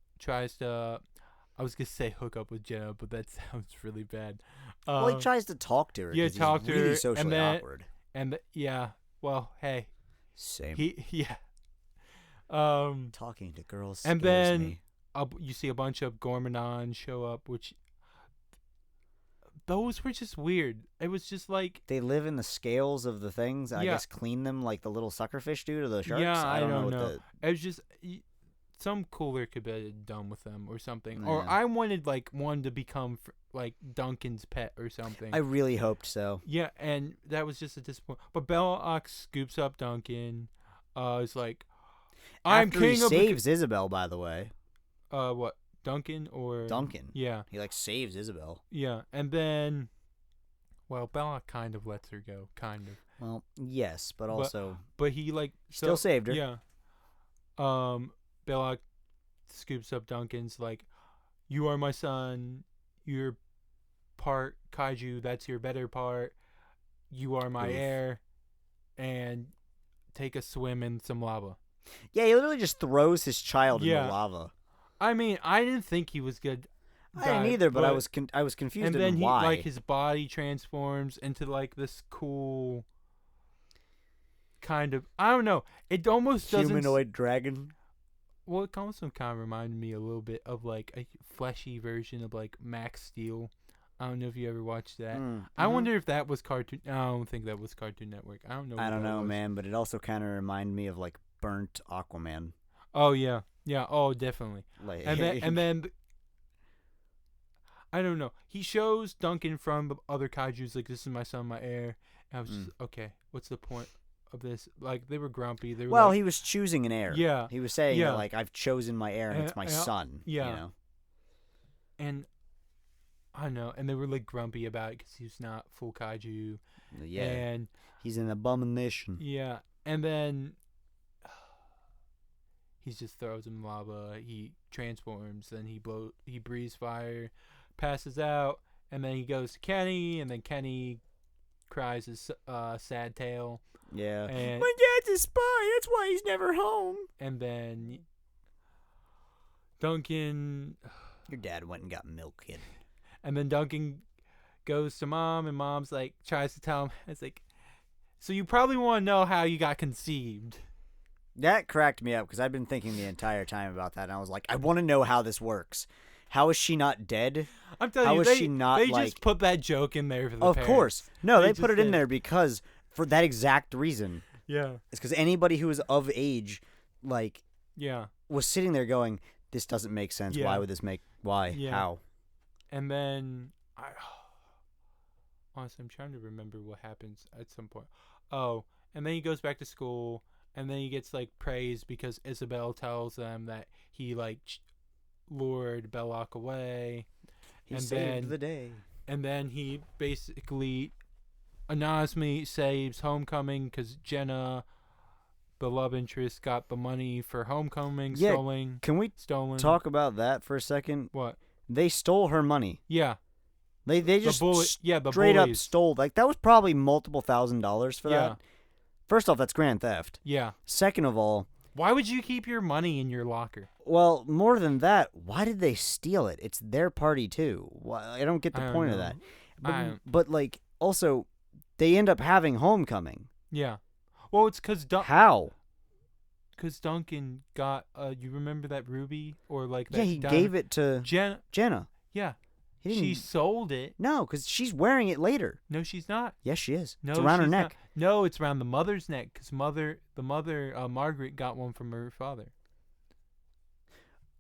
I was gonna say hook up with Jenna, but that sounds really bad. Well, he tries to talk to her. Yeah, talk he's to really her. socially awkward. Well, hey. Same. Talking to girls scares and then me. You see a bunch of Gormanons show up, which those were just weird. It was just like they live in the scales of the things. I guess clean them like the little suckerfish do to the sharks. Yeah, I don't know. It was just some cooler could be done with them or something. Yeah. Or I wanted like one to become like Duncan's pet or something. I really hoped so. Yeah, and that was just a disappointment. But Belloc scoops up Duncan. It's like, I'm after king he of saves Isabel, by the way. What? Duncan or Duncan? Yeah. He like saves Isabel. Yeah, and then Well, Belloc kind of lets her go, kind of. Well, yes, but also but he like still saved her. Yeah. Belloc scoops up Duncan's like, "You are my son. You're part kaiju. That's your better part. You are my heir, and take a swim in some lava." Yeah, he literally just throws his child in the lava. I mean, I didn't think he was good. I didn't either, but I was confused. And then why. like his body transforms into like this cool kind of, I don't know. It almost doesn't. Humanoid dragon. Well, it also kind of reminded me a little bit of like a fleshy version of like Max Steel. I don't know if you ever watched that. I wonder if that was Cartoon. I don't think that was Cartoon Network. I don't know. I don't know, man, but it also kind of reminded me of like burnt Aquaman. Oh yeah, yeah. Oh, definitely. Like, and then I don't know. He shows Duncan from the other kaiju's like, "This is my son, my heir." And I was just okay. What's the point of this? Like they were grumpy. They were well, like, he was choosing an heir. Yeah, he was saying that, like, I've chosen my heir, and it's my son. Yeah, you know? And I don't know. And they were like grumpy about it because he's not full kaiju. Yeah, and he's an abomination. Yeah, and then he just throws him lava. He transforms. Then he breathes fire, passes out, and then he goes to Kenny, and then Kenny cries his sad tale. Yeah. And my dad's a spy. That's why he's never home. And then Duncan. Your dad went and got milk, kid. And then Duncan goes to Mom, and Mom's like tries to tell him. It's like, so you probably want to know how you got conceived. That cracked me up because I've been thinking the entire time about that, and I was like, I want to know how this works. How is she not dead? I'm telling how you, is she not they like? just put that joke in there for the Of parents. course, no, they put it in did. there because for that exact reason. Yeah, it's because anybody who is of age, like, was sitting there going, "This doesn't make sense. Yeah. Why would this make? Why? Yeah. How?" And then honestly, I'm trying to remember what happens at some point. Oh, and then he goes back to school, and then he gets like praised because Isabel tells them that he like lured Belloc away. He saved the day. And then he basically anonymously saves Homecoming because Jenna, the love interest, got the money for Homecoming stolen. Can we talk about that for a second? What? They stole her money. Yeah. They just the straight up bullies. stole. Like, that was probably multiple $1,000s for that. First off, that's grand theft. Yeah. Second of all, why would you keep your money in your locker? Well, more than that, why did they steal it? It's their party too. I don't get the point of that. But like, also, they end up having Homecoming. Yeah. Well, it's because how? Because Duncan got. You remember that ruby or like that? Yeah, he gave it to Jenna. Yeah. She sold it. No, because she's wearing it later. No, she's not. Yes, she is. No, it's around her neck. Not. No, it's around the mother's neck because the mother, Margaret, got one from her father.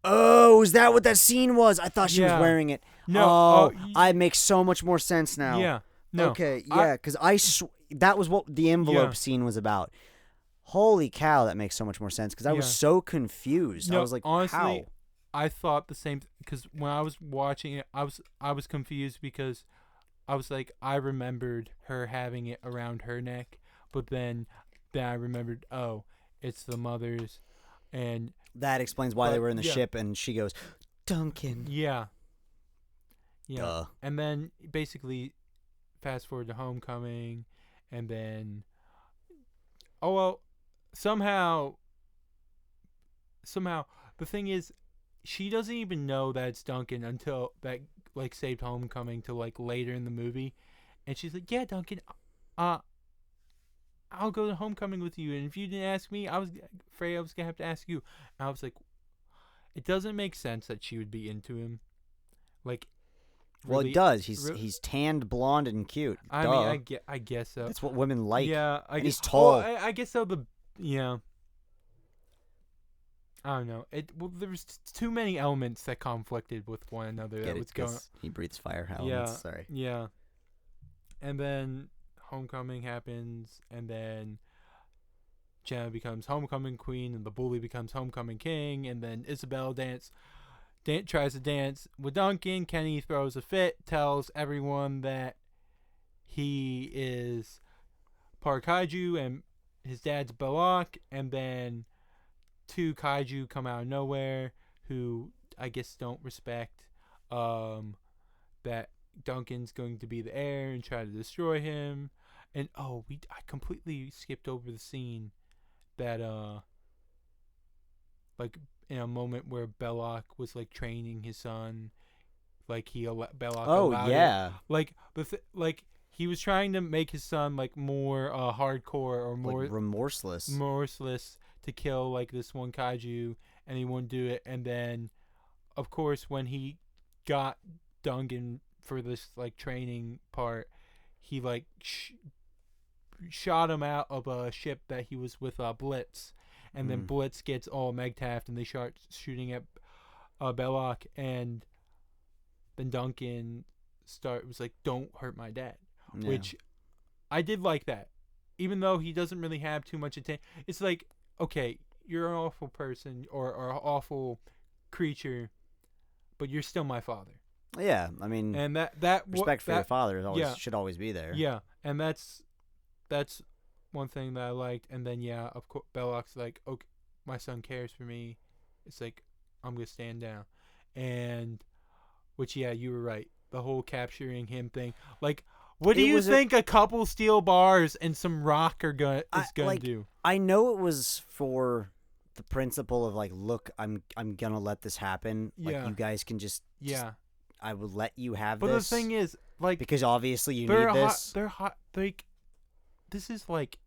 Oh, is that what that scene was? I thought she was wearing it. No. I make so much more sense now. Yeah. No. Okay, yeah, because that was what the envelope scene was about. Holy cow, that makes so much more sense because I was so confused. No, I was like, honestly, how? I thought the same because when I was watching it, I was confused because I was like, I remembered her having it around her neck, but then I remembered, oh, it's the mother's, and that explains why they were in the ship. And she goes, Duncan. Yeah. Yeah. Duh. And then basically, fast forward to Homecoming, and then, oh well, somehow, the thing is, she doesn't even know that it's Duncan until that like saved Homecoming till like later in the movie, and she's like, "Yeah, Duncan, I'll go to Homecoming with you, and if you didn't ask me, I was afraid I was gonna have to ask you." And I was like, it doesn't make sense that she would be into him, like. Well, it does. He's tanned, blonde, and cute. I mean, I guess so. That's what women like. Yeah, and he's tall. I guess so. I don't know. There was too many elements that conflicted with one another. He breathes fire. Sorry. Yeah. And then Homecoming happens, and then Jenna becomes Homecoming Queen, and the bully becomes Homecoming King, and then Isabel tries to dance with Duncan. Kenny throws a fit, tells everyone that he is part kaiju and his dad's Belloc, and then 2 kaiju come out of nowhere who I guess don't respect that Duncan's going to be the heir and try to destroy him. And I completely skipped over the scene that like in a moment where Belloc was like training his son, like Belloc allowed it. Like he was trying to make his son like more hardcore or more like remorseless to kill like this one kaiju, and he wouldn't do it. And then of course when he got Duncan for this like training part, he like shot him out of a ship that he was with Blitz, and then Blitz gets all Megtaft and they start shooting at Belloc, and then Duncan was like, don't hurt my dad. Yeah. Which I did like that, even though he doesn't really have too much attention. It's like, okay, you're an awful person or an awful creature, but you're still my father. Yeah, I mean, and that respect for your father should always be there. Yeah, and that's one thing that I liked. And then of course Belloc's like, okay, my son cares for me. It's like, I'm gonna stand down, and which you were right. The whole capturing him thing, like. What do you think a couple steel bars and some rock is gonna do? I know it was for the principle of like, look, I'm gonna let this happen. Like, you guys can just I will let you have this. But the thing is, like, because obviously you need this. They're hot. Like, this is like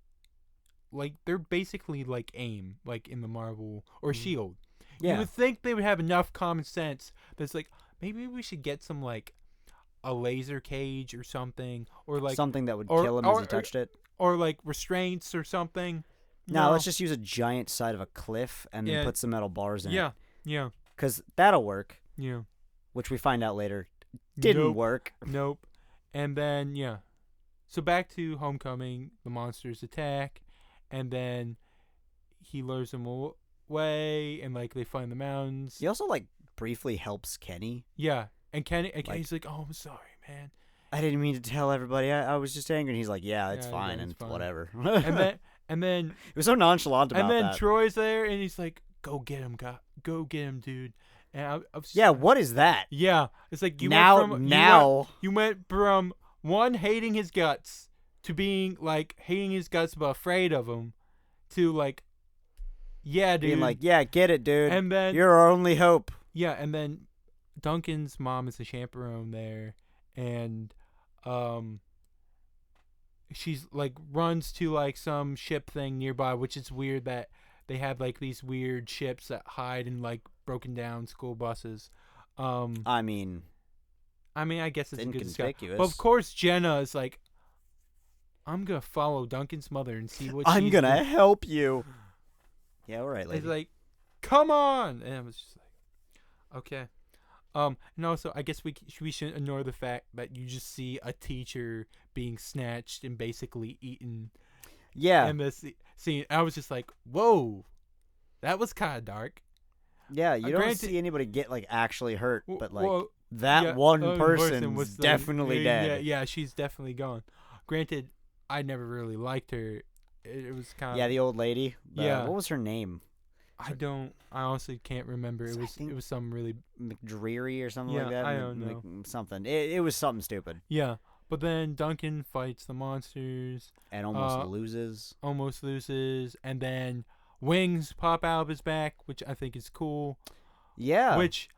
they're basically like AIM, like in the Marvel or Shield. Yeah. You would think they would have enough common sense that's like, maybe we should get some like a laser cage or something, or like something that would kill him as he touched it, or like restraints or something. No, let's just use a giant side of a cliff and then put some metal bars in it. Yeah. Because that'll work. Yeah. Which we find out later didn't work. Nope. And then so back to Homecoming, the monsters attack, and then he lures them away, and like they find the mountains. He also like briefly helps Kenny. Yeah. And Kenny's like, oh, I'm sorry, man. I didn't mean to tell everybody. I was just angry. And he's like, yeah, it's fine, and fine. Whatever. and then it was so nonchalant about that. And then Troy's there, and he's like, go get him, dude. And I was what is that? Yeah, it's like you went from one hating his guts to being like hating his guts but afraid of him, to like, yeah, dude, being like, yeah, get it, dude. And then you're our only hope. Yeah, and then Duncan's mom is a chaperone there, and she's like runs to like some ship thing nearby, which is weird that they have like these weird ships that hide in like broken down school buses. I mean, I guess it's inconspicuous. But of course, Jenna is like, I'm gonna follow Duncan's mother and see what I'm gonna help you. Yeah, all right, lady. It's like, come on, and I was just like, okay. And also, I guess we shouldn't ignore the fact that you just see a teacher being snatched and basically eaten. Yeah. In this scene, I was just like, whoa, that was kind of dark. Yeah, you don't see anybody get like actually hurt, but like one person was definitely dead. Yeah, she's definitely gone. Granted, I never really liked her. It was kind of the old lady. What was her name? I honestly can't remember. It was some really McDreary or something like that. I don't know. Something. It was something stupid. Yeah, but then Duncan fights the monsters and almost loses. And then wings pop out of his back, which I think is cool. Yeah. Which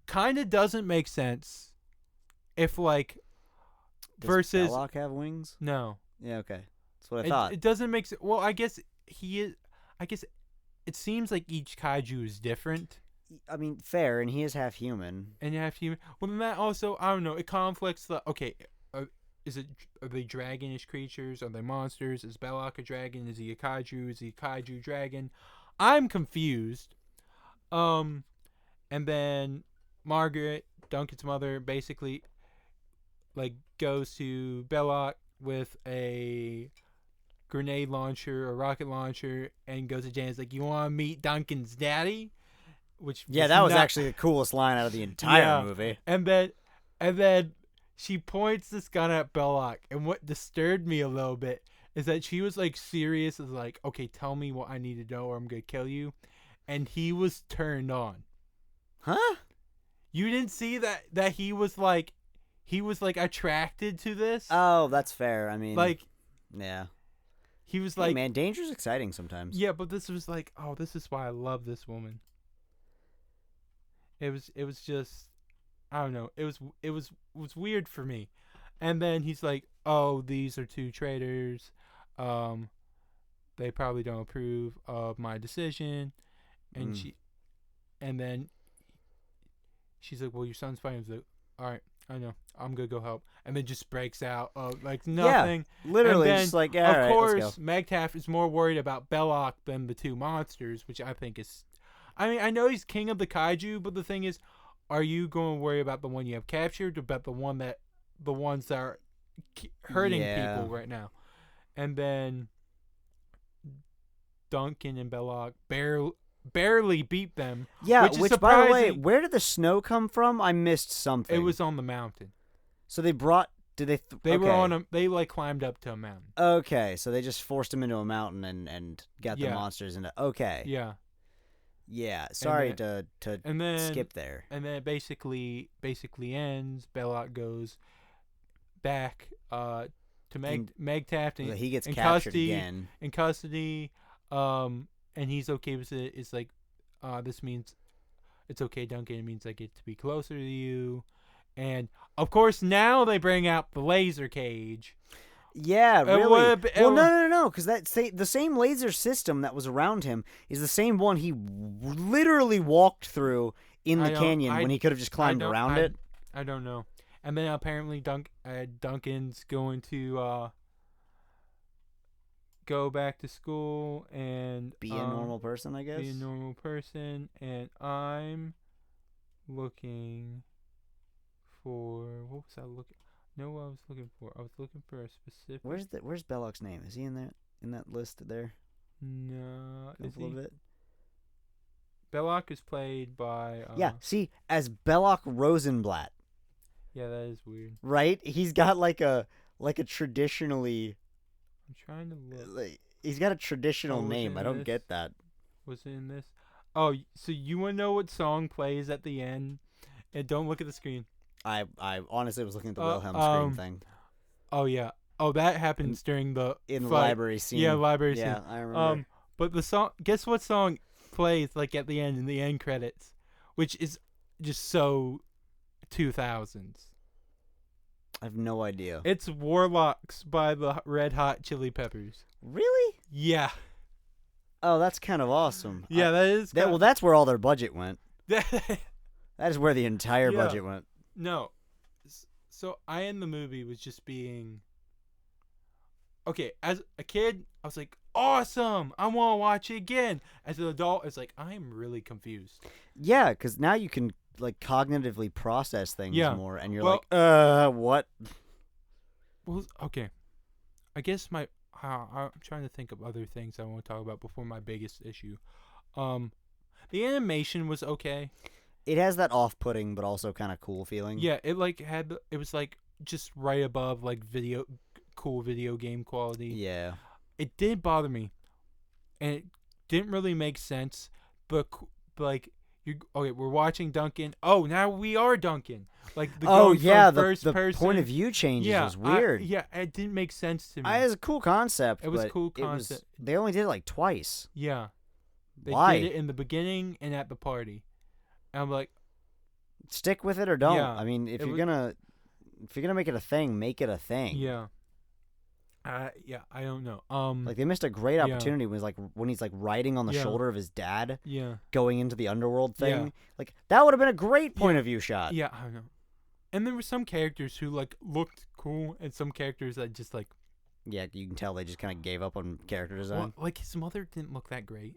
kind of doesn't make sense if like versus Belloc have wings? No. Yeah. Okay. That's what I thought. It doesn't make sense. Well, I guess he is. I guess. It seems like each kaiju is different. I mean, fair, and he is half human. Well, then that also, I don't know, it conflicts the, okay, are they dragonish creatures? Are they monsters? Is Belloc a dragon? Is he a kaiju? Is he a kaiju dragon? I'm confused. And then Margaret, Duncan's mother, basically, like, goes to Belloc with a grenade launcher or rocket launcher and goes to Janet's like, you want to meet Duncan's daddy? Which that was actually the coolest line out of the entire movie. And then she points this gun at Belloc, and what disturbed me a little bit is that she was like serious, as like, okay, tell me what I need to know or I'm gonna kill you, and he was turned on. Huh? You didn't see that he was like attracted to this? Oh, that's fair. I mean, like, yeah. He was Hey, like, man, danger's exciting sometimes. Yeah, but this was like, oh, this is why I love this woman. It was just, I don't know. It was weird for me. And then he's like, oh, these are two traitors. They probably don't approve of my decision. And then she's like, well, your son's fine. He's like, all right, I know. I'm gonna go help. And then just breaks out of like nothing. Yeah, literally, and then, just like, yeah, of all right, course, let's go. Megtaff is more worried about Belloc than the two monsters, which I think is. I mean, I know he's king of the kaiju, but the thing is, are you going to worry about the one you have captured, or about the ones that are hurting people right now? And then Duncan and Belloc barely beat them. Yeah, which by the way, where did the snow come from? I missed something. It was on the mountain. So they brought. Did they? They were on a. They like climbed up to a mountain. Okay, so they just forced him into a mountain and got the monsters into. Okay. Yeah. Yeah. Sorry to and then, skip there. And then it basically ends. Belloc goes back to Megtaff. He gets in captured custody, again. In custody. And he's okay with it. It's like, this means it's okay, Duncan. It means I get to be closer to you. And, of course, now they bring out the laser cage. Yeah, really. Well, no, because the same laser system that was around him is the same one he literally walked through in the canyon when he could have just climbed around it. I don't know. And then apparently Duncan's going to go back to school and be a normal person, I guess. Be a normal person, and I'm looking for what was I looking? No, what I was looking for. I was looking for a specific. Where's Belloc's name? Is he in that list there? No, is he? A little bit. Belloc is played by. See, as Belloc Rosenblatt. Yeah, that is weird. Right? He's got like a traditionally. I'm trying to look. He's got a traditional name. I don't get that. Was it in this? Oh, so you want to know what song plays at the end? And don't look at the screen. I honestly was looking at the Wilhelm scream thing. Oh yeah. Oh, that happens during the library scene. Yeah, library scene. Yeah, I remember. But the song. Guess what song plays like at the end in the end credits, which is just so 2000s. I have no idea. It's Warlocks by the Red Hot Chili Peppers. Really? Yeah. Oh, that's kind of awesome. Yeah, that is. Well, that's where all their budget went. That is where the entire budget went. No. So I in the movie was just being. Okay, as a kid, I was like, awesome! I want to watch it again. As an adult, it's like, I'm really confused. Yeah, because now you can like cognitively process things more, and you're like, what? Well, okay. I guess I'm trying to think of other things I want to talk about before my biggest issue. The animation was okay. It has that off-putting but also kind of cool feeling. Yeah, it was like just right above like cool video game quality. Yeah. It did bother me, and it didn't really make sense. But like, we're watching Duncan. Oh, now we are Duncan. Like the the point of view changes was weird. It didn't make sense to me. It was a cool concept. It was a cool concept. They only did it like twice. Yeah. Why? They did it in the beginning and at the party. And I'm like, stick with it or don't. Yeah, I mean, if you're gonna make it a thing, make it a thing. Yeah. I don't know. Like they missed a great opportunity when he's riding on the shoulder of his dad. Yeah. Going into the underworld thing. Yeah. Like that would have been a great point of view shot. Yeah, I don't know. And there were some characters who like looked cool, and some characters that just like. Yeah, you can tell they just kind of gave up on character design. Well, like his mother didn't look that great.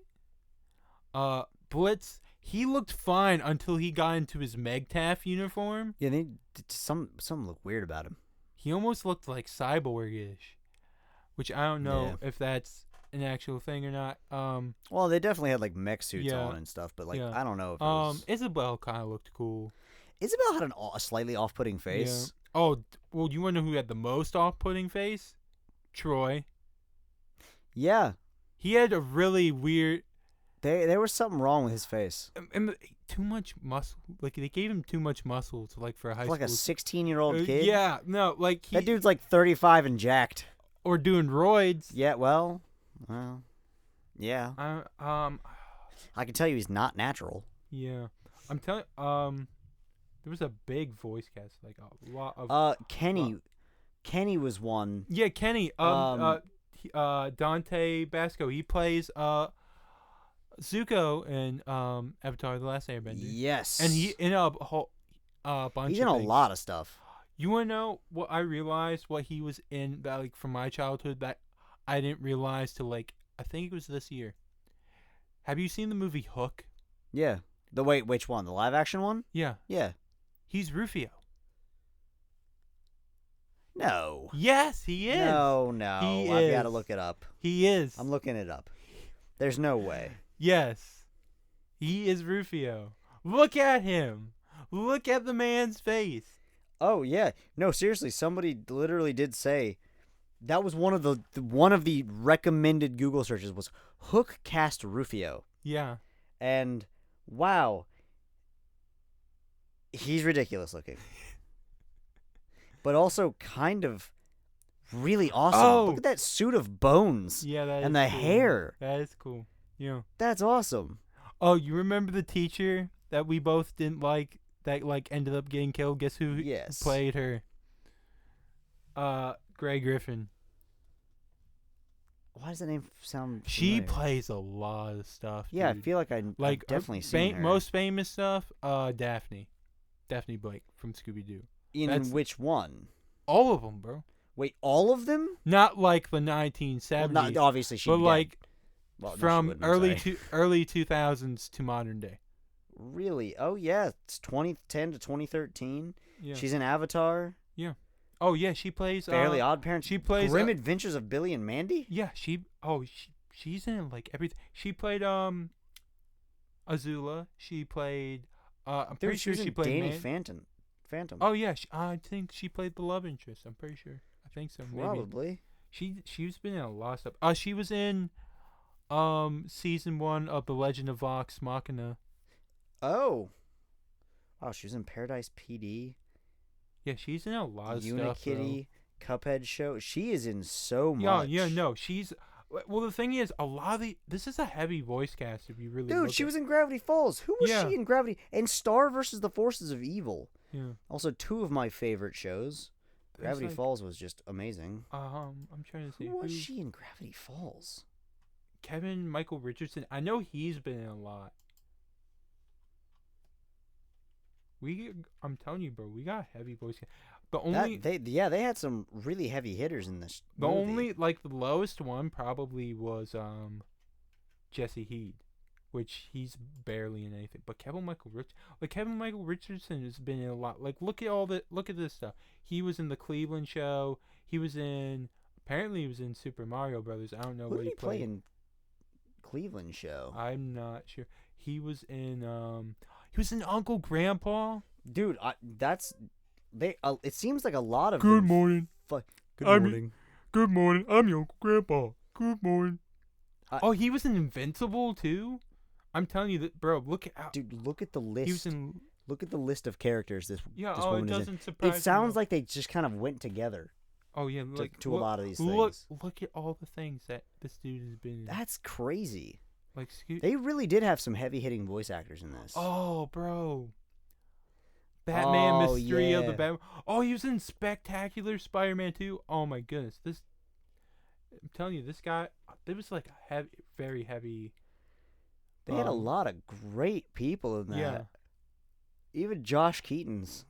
Blitz, he looked fine until he got into his Megtaff uniform. Yeah, some look weird about him. He almost looked like cyborg-ish, which I don't know if that's an actual thing or not. Well, they definitely had like mech suits on and stuff, but I don't know if it was... Isabel kind of looked cool. Isabel had a slightly off-putting face. Oh, well, you want to know who had the most off-putting face? Troy. Yeah. He had a really weird... There was something wrong with his face. And too much muscle. Like, they gave him too much muscle to, like, for a high school. Like a 16-year-old kid? Yeah, no, like... That dude's like 35 and jacked. Or doing roids. Yeah, well, yeah. I can tell you he's not natural. Yeah. I'm telling there was a big voice cast, like a lot of Kenny was one. Yeah, Kenny. Dante Basco. He plays Zuko in Avatar: The Last Airbender. Yes. And he in a whole bunch He's of in a things. lot of stuff. You want to know what I realized what he was in that, like, from my childhood that I didn't realize till, like, I think it was this year. Have you seen the movie Hook? Yeah. Which one? The live action one? Yeah. Yeah. He's Rufio. No. Yes, he is. No. I've got to is. look it up. He is. I'm looking it up. There's no way. Yes. He is Rufio. Look at him. Look at the man's face. Oh, yeah. No, seriously, somebody literally did say that was one of the recommended Google searches was Hook cast Rufio. Yeah. And wow. He's ridiculous looking. But also kind of really awesome. Oh. Look at that suit of bones. Yeah, that and is the cool. hair. That is cool. Yeah. That's awesome. Oh, you remember the teacher that we both didn't like that, like, ended up getting killed? Guess who played her? Grey Griffin. Why does that name sound familiar? She plays a lot of stuff. Yeah, dude. I feel like I've definitely seen her. Most famous stuff, Daphne Blake from Scooby-Doo. In which one? All of them, bro. Wait, all of them? Not like the 1970s. Well, obviously she. But like from early 2000s to modern day. Really? Oh yeah, it's 2010 to 2013. Yeah. She's in Avatar. Yeah. Oh yeah, she plays Fairly Odd Parents. She plays Grim Adventures of Billy and Mandy. Yeah, she's in like everything. She played Azula. She played I'm pretty sure she played Danny Phantom. Oh yeah, I think she played the love interest. I'm pretty sure. I think so. Probably. Maybe. She's been in a lot of stuff. She was in season 1 of The Legend of Vox Machina. Oh. Wow, she was in Paradise PD. Yeah, she's in a lot of stuff. Unikitty, Cuphead show. She is in so much. Yeah, no, she's. Well, the thing is, this is a heavy voice cast if you really. Dude, she was in Gravity Falls. Who was she in Gravity? And Star versus the Forces of Evil. Yeah. Also, 2 of my favorite shows. Gravity Falls was just amazing. I'm trying to see. Who was she in Gravity Falls? Kevin Michael Richardson. I know he's been in a lot. I'm telling you, bro, we got heavy voice. They had some really heavy hitters in this. The movie. only the lowest one probably was Jesse Heed, which he's barely in anything. But Kevin Michael Richardson has been in a lot. Like look at this stuff. He was in the Cleveland Show. Apparently he was in Super Mario Brothers. I don't know what he played. Play in Cleveland Show? I'm not sure. He was in Uncle Grandpa. Dude, it seems like a lot of Good morning. Good morning. Good morning. I'm your Uncle Grandpa. Good morning. He was in Invincible too. I'm telling you that, bro. Look at the list. Look at the list of characters this it woman doesn't is in. surprise It sounds like they just kind of went together. Oh yeah, to a lot of these things. Look at all the things that this dude has been in. That's crazy. Like, they really did have some heavy-hitting voice actors in this. Oh, bro. Batman Mystery of the Batman. Oh, he was in Spectacular Spider-Man 2. Oh my goodness. I'm telling you, this guy, it was like a very heavy. They had a lot of great people in that. Yeah. Even Josh Keaton's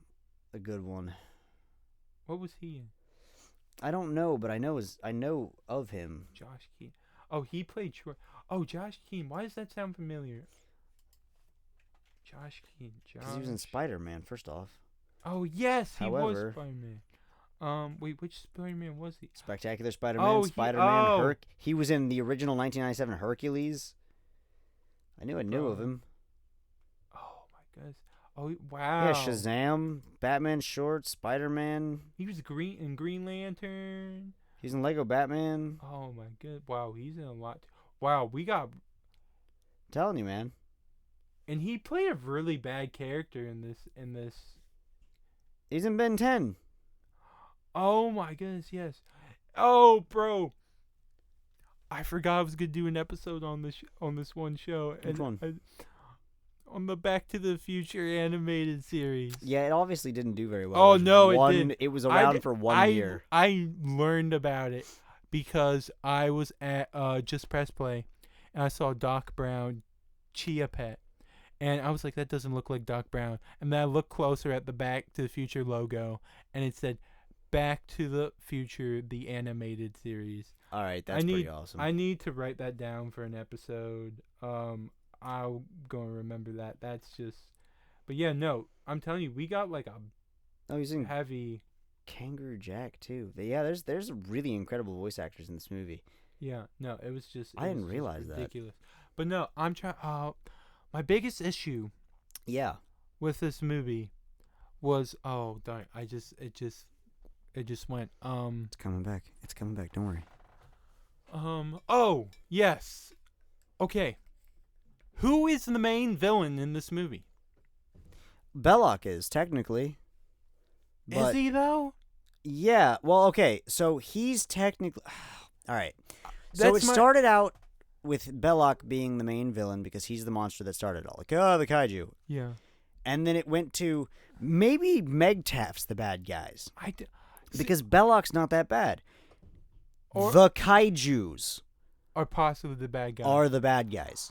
a good one. What was he in? I don't know, but I know of him. Josh Keaton. Oh, he played Troy. Oh, Josh Keaton. Why does that sound familiar? Josh Keaton. Because he was in Spider-Man, first off. Oh, yes, he was However, Spider-Man. Wait, which Spider-Man was he? Spectacular Spider-Man, Spider-Man, he was in the original 1997 Hercules. I knew of him. Oh, my goodness. Oh wow. Yeah, Shazam, Batman shorts, Spider-Man. He was in Green Lantern. He's in Lego Batman. Oh my god! Wow, he's in a lot. Wow, we got. Telling you, man. And he played a really bad character in this. He's in Ben 10. Oh my goodness, yes. Oh, bro. I forgot I was gonna do an episode on this one show. Which one? On the Back to the Future animated series. Yeah, it obviously didn't do very well. Oh no, it didn't. It was around for 1 year. I learned about it because I was at Just Press Play, and I saw Doc Brown Chia Pet, and I was like, that doesn't look like Doc Brown. And then I looked closer at the Back to the Future logo, and it said Back to the Future, the animated series. All right, that's pretty awesome. I need to write that down for an episode. I'll go and remember that. That's just, but yeah, no, I'm telling you, we got like he's in heavy Kangaroo Jack too. Yeah, there's really incredible voice actors in this movie. Yeah, no, it was just. I didn't realize that. Ridiculous. But no, I'm trying. My biggest issue. Yeah. With this movie, was darn, it just went. It's coming back. It's coming back. Don't worry. Oh yes. Okay. Who is the main villain in this movie? Belloc is, technically. Is he, though? Yeah. Well, okay. So he's technically... All right. So it started out with Belloc being the main villain because he's the monster that started it all. Like, the kaiju. Yeah. And then it went to maybe Megtaff's the bad guys. Because Belloc's not that bad. The kaijus are possibly the bad guys. Are the bad guys.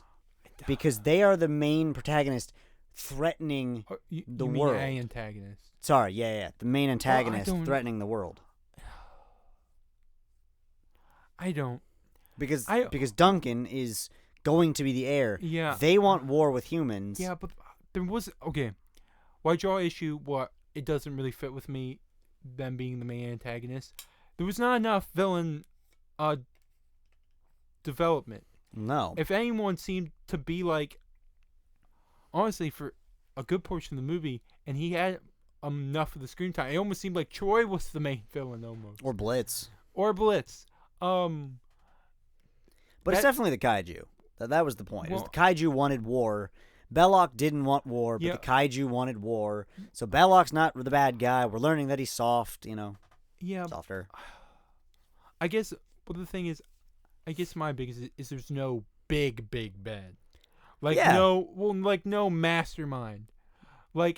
Because they are the main protagonist threatening the world. You mean antagonist. Sorry, yeah. The main antagonist threatening the world. I don't. Because Duncan is going to be the heir. Yeah. They want war with humans. Yeah, but there was... Okay. Why draw issue what it doesn't really fit with me, them being the main antagonist? There was not enough villain development. No. If anyone seemed to be like, honestly, for a good portion of the movie, and he had enough of the screen time, it almost seemed like Troy was the main villain almost. Or Blitz. But it's definitely the kaiju. That was the point. Well, the kaiju wanted war. Belloc didn't want war, but the kaiju wanted war. So Belloc's not the bad guy. We're learning that he's soft, Yeah. Softer. I guess, the thing is, my biggest is there's no big bad. No mastermind. Well,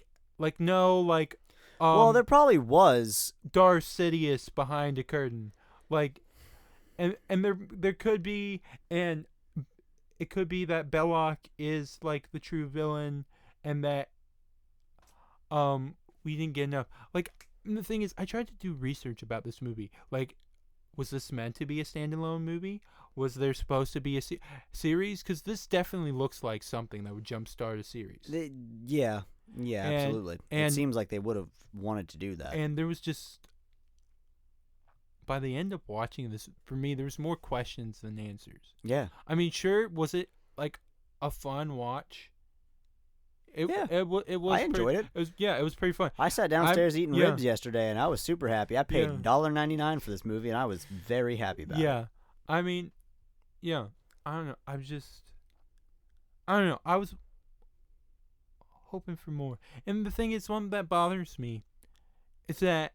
there probably was Darth Sidious behind a curtain. And there could be, and it could be that Belloc is like the true villain and that we didn't get enough. And the thing is, I tried to do research about this movie. Was this meant to be a standalone movie? Was there supposed to be a series? Because this definitely looks like something that would jumpstart a series. Yeah, absolutely. And it seems like they would have wanted to do that. And there was just... By the end of watching this, for me, there was more questions than answers. Yeah. I mean, sure, was it, a fun watch? It was. I enjoyed it. It was pretty fun. I sat downstairs eating ribs yesterday, and I was super happy. I paid $1.99 for this movie, and I was very happy about it. Yeah, I mean, I don't know. I don't know. I was hoping for more. And the thing is, one that bothers me is that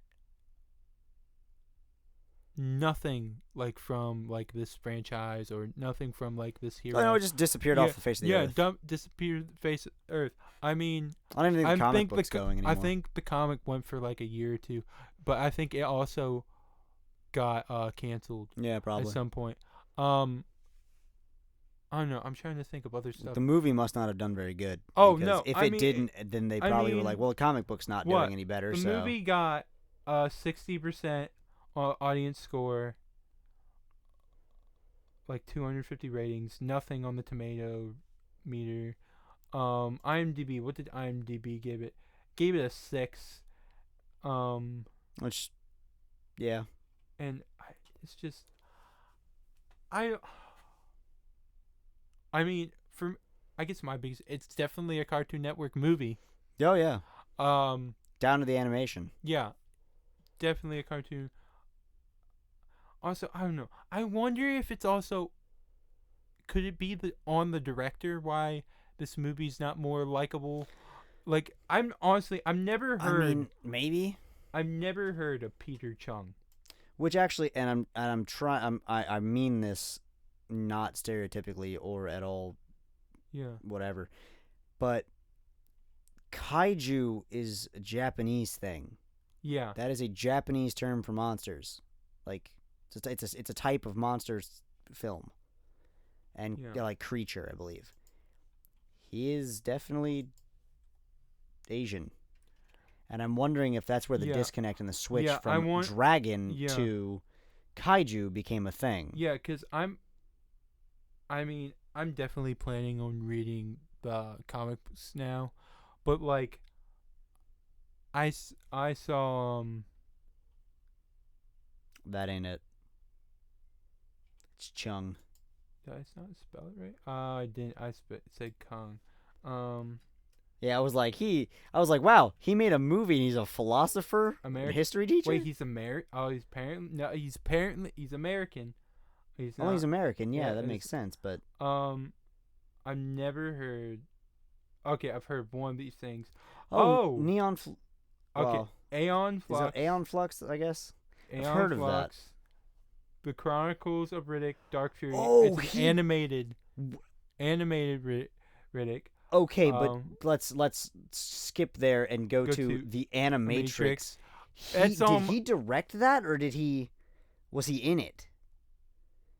nothing from this franchise or nothing from this hero. Oh, no, it just disappeared off the face of the earth. Yeah, disappeared off the face of the earth. I mean, I don't even think the comic book's going anymore. I think the comic went for a year or two, but I think it also got canceled. Yeah, probably at some point. I don't know. I'm trying to think of other stuff. The movie must not have done very good. Oh no! If it didn't, then they probably were like, "Well, the comic book's not doing any better." The movie got 60%. Audience score, 250 ratings, nothing on the tomato meter. IMDb, what did IMDb give it? Gave it a 6. Which, yeah. And it's just, I mean, I guess my biggest, it's definitely a Cartoon Network movie. Oh yeah. Um, Down to the animation. yeah, definitely a cartoon. Also, I don't know. I wonder if it's also could it be on the director why this movie's not more likable? Like I've never heard. I mean, maybe. I've never heard of Peter Chung. Which actually, and I'm trying. I mean this not stereotypically or at all. Yeah. Whatever, but kaiju is a Japanese thing. Yeah. That is a Japanese term for monsters. Like it's a type of monsters film, and like creature, I believe. He is definitely Asian. And I'm wondering if that's where the disconnect and the switch from dragon to kaiju became a thing. Yeah, because I'm definitely planning on reading the comic books now, but like, I saw That ain't it. It's Chung. Did I not spell it right? I didn't. I said Kong. Yeah, I was like, wow, he made a movie and he's a philosopher, history teacher. Wait, he's American? Oh, he's American. He's not. Oh, he's American. Yeah, that makes sense. But I've never heard. Okay, I've heard one of these things. Neon. Okay, Aeon Flux. Is that Aeon Flux? I guess. Aeon I've heard Flux, of that. The Chronicles of Riddick, Dark Fury. Oh, it's animated Riddick. Okay, but let's skip there and go to the Animatrix. Did he direct that, or was he in it?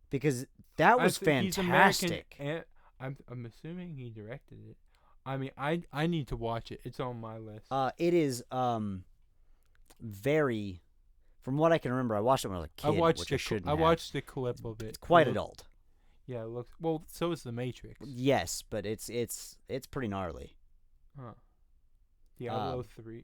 Because that was fantastic. I'm assuming he directed it. I mean, I need to watch it. It's on my list. It is very, from what I can remember, I watched it when I was a kid. I watched the clip of it. It's quite adult. Yeah, it looks well. So is the Matrix. Yes, but it's pretty gnarly. Huh. Diablo 3.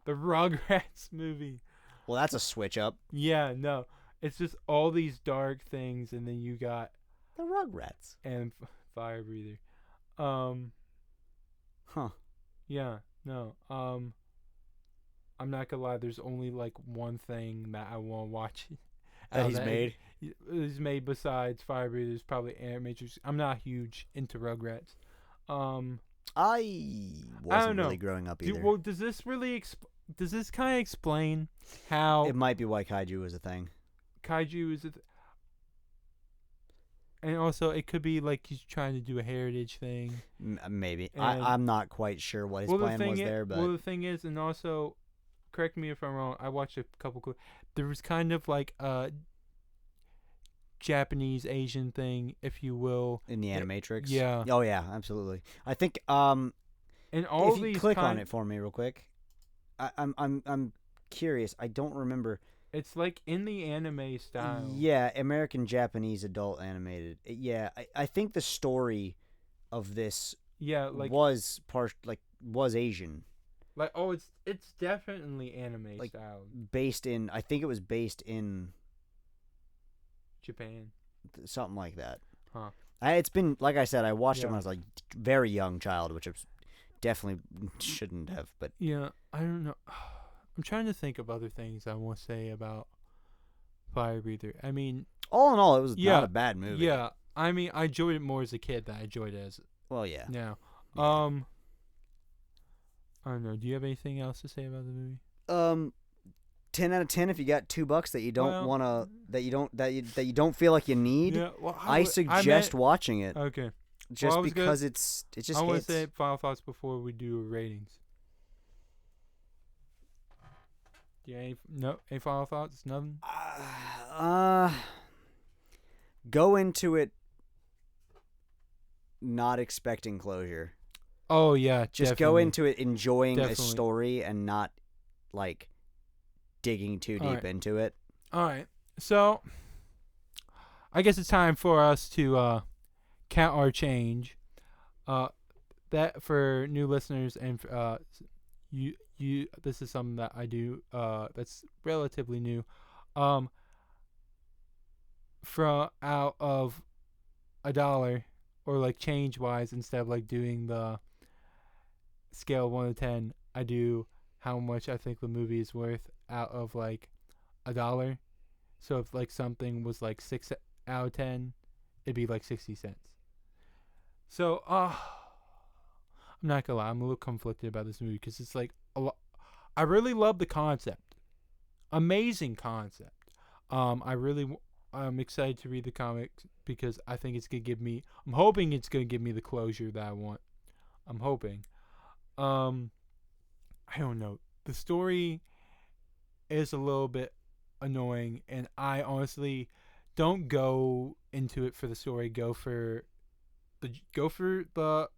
The Rugrats movie. Well, that's a switch up. Yeah, no, it's just all these dark things, and then you got the Rugrats and Firebreather. Huh. Yeah. No. I'm not gonna lie. There's only like one thing that I want to watch. That he's made. He's made besides Firebreather. There's probably Animatrix. I'm not huge into Rugrats. I wasn't really growing up either. Does this really does this kind of explain how it might be why kaiju is a thing? Kaiju is and also it could be like he's trying to do a heritage thing. Maybe. I'm not quite sure what his plan was there, but the thing is, and also, correct me if I'm wrong. I watched a couple clips. There was kind of like a Japanese Asian thing, if you will, in the Animatrix. Yeah. Oh yeah, absolutely. I think and all if you click on it for me real quick, I'm curious. I don't remember. It's like in the anime style. Yeah, American Japanese adult animated. Yeah, I think the story of this was Asian. Like it's definitely anime style. I think it was based in Japan. Something like that. Huh. It's been, like I said, I watched it when I was like very young child, which I definitely shouldn't have, but yeah, I don't know. I'm trying to think of other things I want to say about Firebreather. I mean, all in all, it was not a bad movie. Yeah, I mean, I enjoyed it more as a kid than I enjoyed it as now. Yeah. I don't know. Do you have anything else to say about the movie? 10 out of 10 if you got $2 that you don't that you don't feel like you need. Yeah, well, I suggest watching it. Okay. Just because it just I want to say final thoughts before we do ratings. Any final thoughts? Nothing? Go into it not expecting closure. Oh yeah, just go into it enjoying a story and not like digging too deep into it. All right, so I guess it's time for us to count our change. That for new listeners and you. This is something that I do. That's relatively new. From out of $1 or like change wise, instead of like doing the scale of 1 to 10, I do how much I think the movie is worth out of like $1. So if like something was like 6 out of 10, it'd be like 60 cents. So I'm not gonna lie, I'm a little conflicted about this movie because it's like I really love the concept, amazing concept. I'm excited to read the comics because I think it's gonna give me. I'm hoping it's gonna give me the closure that I want. I'm hoping. I don't know. The story is a little bit annoying, and I honestly don't go into it for the story. Go for the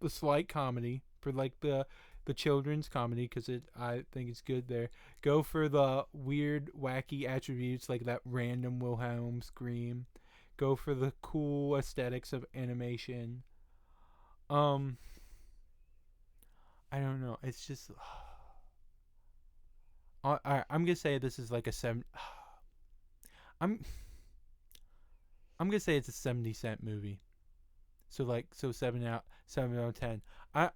slight comedy, for like the children's comedy, because I think it's good there. Go for the weird, wacky attributes like that random Wilhelm scream. Go for the cool aesthetics of animation. I don't know. It's just. I'm gonna say this is like a 7. I'm gonna say it's a 70-cent movie. So 7 out of 10. I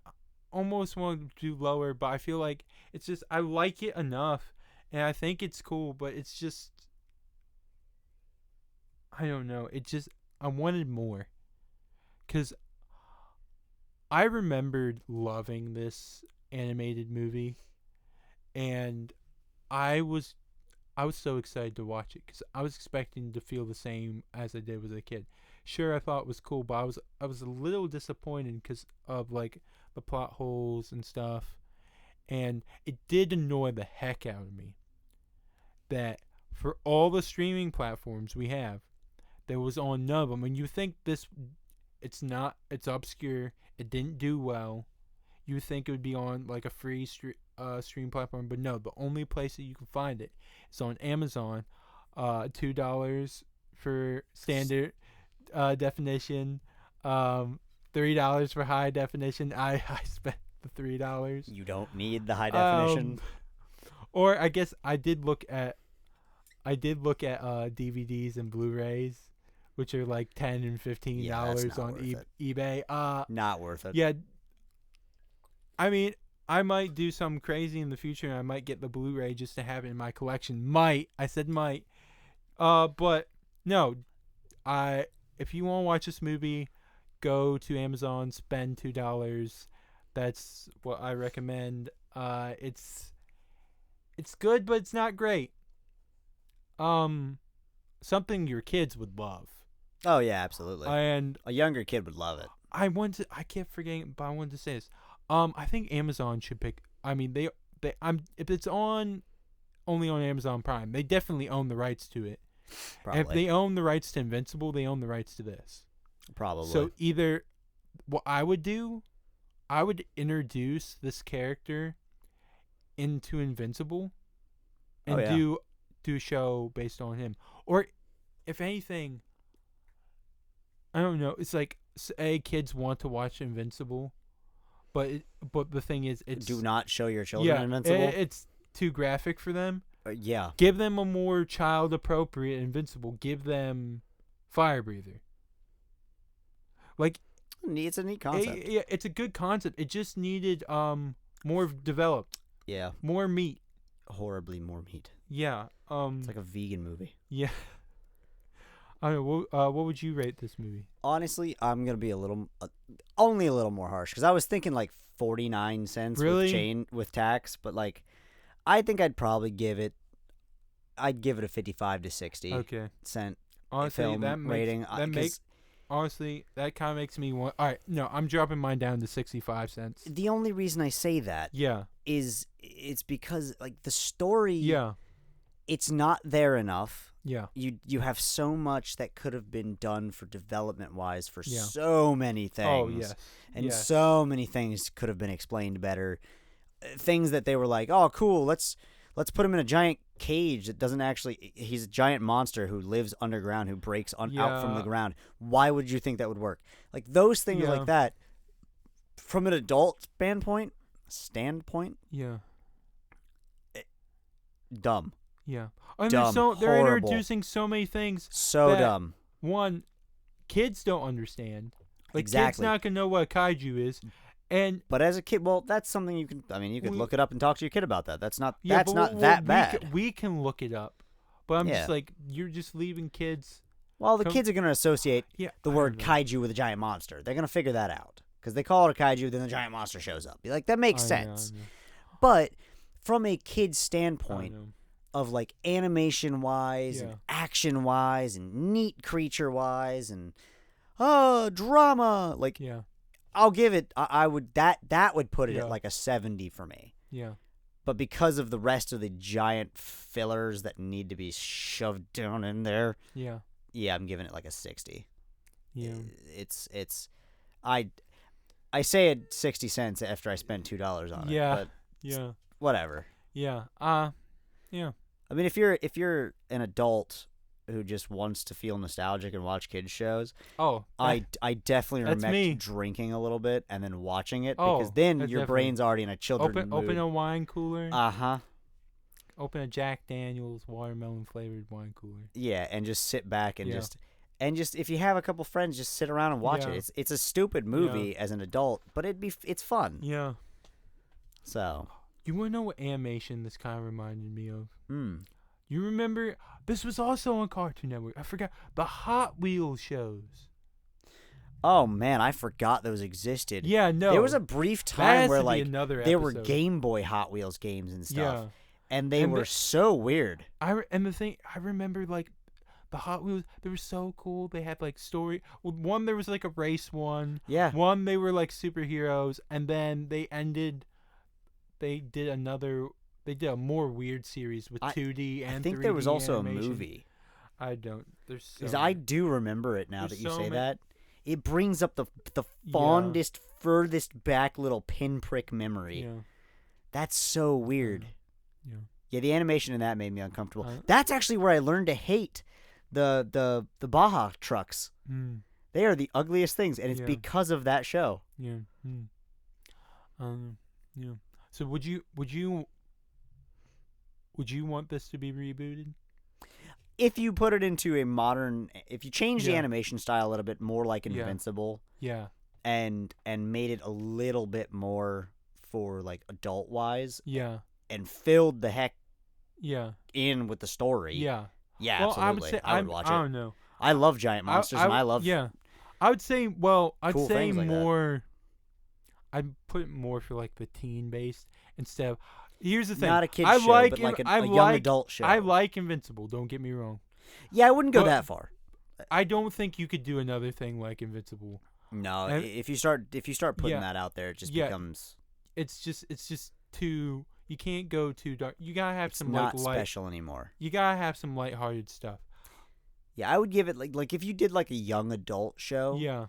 almost want to do lower, but I feel like it's just I like it enough, and I think it's cool, but it's just I don't know. It just I wanted more, cause I remembered loving this animated movie, and I was so excited to watch it because I was expecting to feel the same as I did as a kid. Sure, I thought it was cool, but I was a little disappointed because of like the plot holes and stuff, and it did annoy the heck out of me that for all the streaming platforms we have, there was on none of them. And you think it's obscure, it didn't do well. You think it would be on like a free stream platform, but no, the only place that you can find it is on Amazon. $2 for standard definition, $3 for high definition. I spent the $3. You don't need the high definition. Or I guess I did look at DVDs and Blu-rays, which are like $10 and $15 on eBay. Not worth it. Yeah. I mean, I might do something crazy in the future, and I might get the Blu-ray just to have it in my collection. Might. I said might. But no. If you want to watch this movie, go to Amazon, spend $2. That's what I recommend. It's good, but it's not great. Something your kids would love. Oh yeah, absolutely. And a younger kid would love it. I kept forgetting, but I wanted to say this. I think Amazon should pick. I mean, if it's only on Amazon Prime, they definitely own the rights to it. Probably. If they own the rights to Invincible, they own the rights to this. Probably. So either what I would do, I would introduce this character into Invincible, and do a show based on him. Or, if anything, I don't know. It's like, say kids want to watch Invincible. But the thing is, do not show your children Invincible. It's too graphic for them. Yeah. Give them a more child-appropriate Invincible. Give them Firebreather. Like, it's a neat concept. It's a good concept. It just needed more developed. Yeah. More meat. Horribly more meat. Yeah. It's like a vegan movie. Yeah. I don't know. What would you rate this movie? Honestly, I'm gonna be only a little more harsh because I was thinking like 49 cents with tax, but like I think I'd probably give it a 55 to 60 cent film rating. Honestly, that kind of makes me want. All right, no, I'm dropping mine down to 65 cents. The only reason I say that, is it's because like the story, it's not there enough. Yeah. You have so much that could have been done for development wise for so many things. Oh, yes. And so many things could have been explained better. Things that they were like, "Oh, cool, let's put him in a giant cage that doesn't actually he's a giant monster who lives underground who breaks out from the ground." Why would you think that would work? Like those things like that from an adult standpoint? Yeah. Dumb. Yeah. I mean, dumb. They're introducing so many things. So dumb. One, kids don't understand. Like, exactly. Kids not going to know what a kaiju is. But as a kid, well, that's something you can. I mean, you could look it up and talk to your kid about that. That's not. Yeah, that's not that bad. We can look it up, but I'm just Yeah. like, you're just leaving kids. Well, the kids are gonna associate the word know. kaiju with a giant monster. They're gonna figure that out because they call it a kaiju, then the giant monster shows up. You're like, that makes sense. I know. But from a kid's I standpoint know. of like animation wise Yeah. and action wise and neat creature wise and drama, like Yeah. I'll give it. I would that would put it Yeah. at like a 70 for me. Yeah. But because of the rest of the giant fillers that need to be shoved down in there, Yeah. yeah, I'm giving it like a 60. Yeah. It's I say it 60 cents after I spent $2 on it. Yeah. But Yeah. whatever. Yeah. Yeah. I mean, if you're an adult who just wants to feel nostalgic and watch kids shows, Oh, I definitely that's recommend me. drinking a little bit and then watching it Oh, because then that's your definitely- brain's already in a children's mood. Open a wine cooler. Uh-huh. Open a Jack Daniel's watermelon flavored wine cooler. Yeah, and just sit back and Yeah. just if you have a couple friends, just sit around and watch Yeah. it. It's a stupid movie as an adult, but it's fun. Yeah. So, You want to know what animation this kind of reminded me of? hmm. You remember, this was also on Cartoon Network. I forgot, the Hot Wheels shows. Oh man, I forgot those existed. Yeah, no. There was a brief That time has where to be like another there were episode. Game Boy Hot Wheels games and stuff. Yeah. And they And were the- so weird. And the thing, I remember like the Hot Wheels, they were so cool. They had like story. Well, one, there was like a race one. Yeah. One, they were like superheroes. And then they did a more weird series with 2D and 3D I think there was also animation. a movie. I don't. There's so Because I do remember it now There's that you so say many- that. It brings up the fondest, furthest back little pinprick memory. Yeah. That's so weird. Yeah. Yeah, the animation in that made me uncomfortable. Uh, That's actually where I learned to hate the Baja trucks. Mm, They are the ugliest things, and it's Yeah. because of that show. yeah. Yeah. So would you want this to be rebooted? If you put it into a modern, if you change the Yeah. animation style a little bit more like Yeah. Invincible, Yeah. and made it a little bit more for like adult wise, Yeah. and filled the heck Yeah. in with the story. Yeah. Yeah, Well, absolutely. I would say I would watch I it. don't know. I love giant monsters, and I love. Yeah. I would say. Well, I'd cool say things like that. more. I'd put it more for like the teen based instead of. Here's the thing. Not a kid's I show, like but like I a young like- adult show. I like Invincible. Don't get me wrong. Yeah, I wouldn't go But- that far. I don't think you could do another thing like Invincible. No, And- if you start putting Yeah. that out there, it just Yeah. becomes. It's just too. You can't go too dark. You gotta have It's some not like light. special anymore. You gotta have some lighthearted stuff. Yeah, I would give it like if you did like a young adult show. Yeah.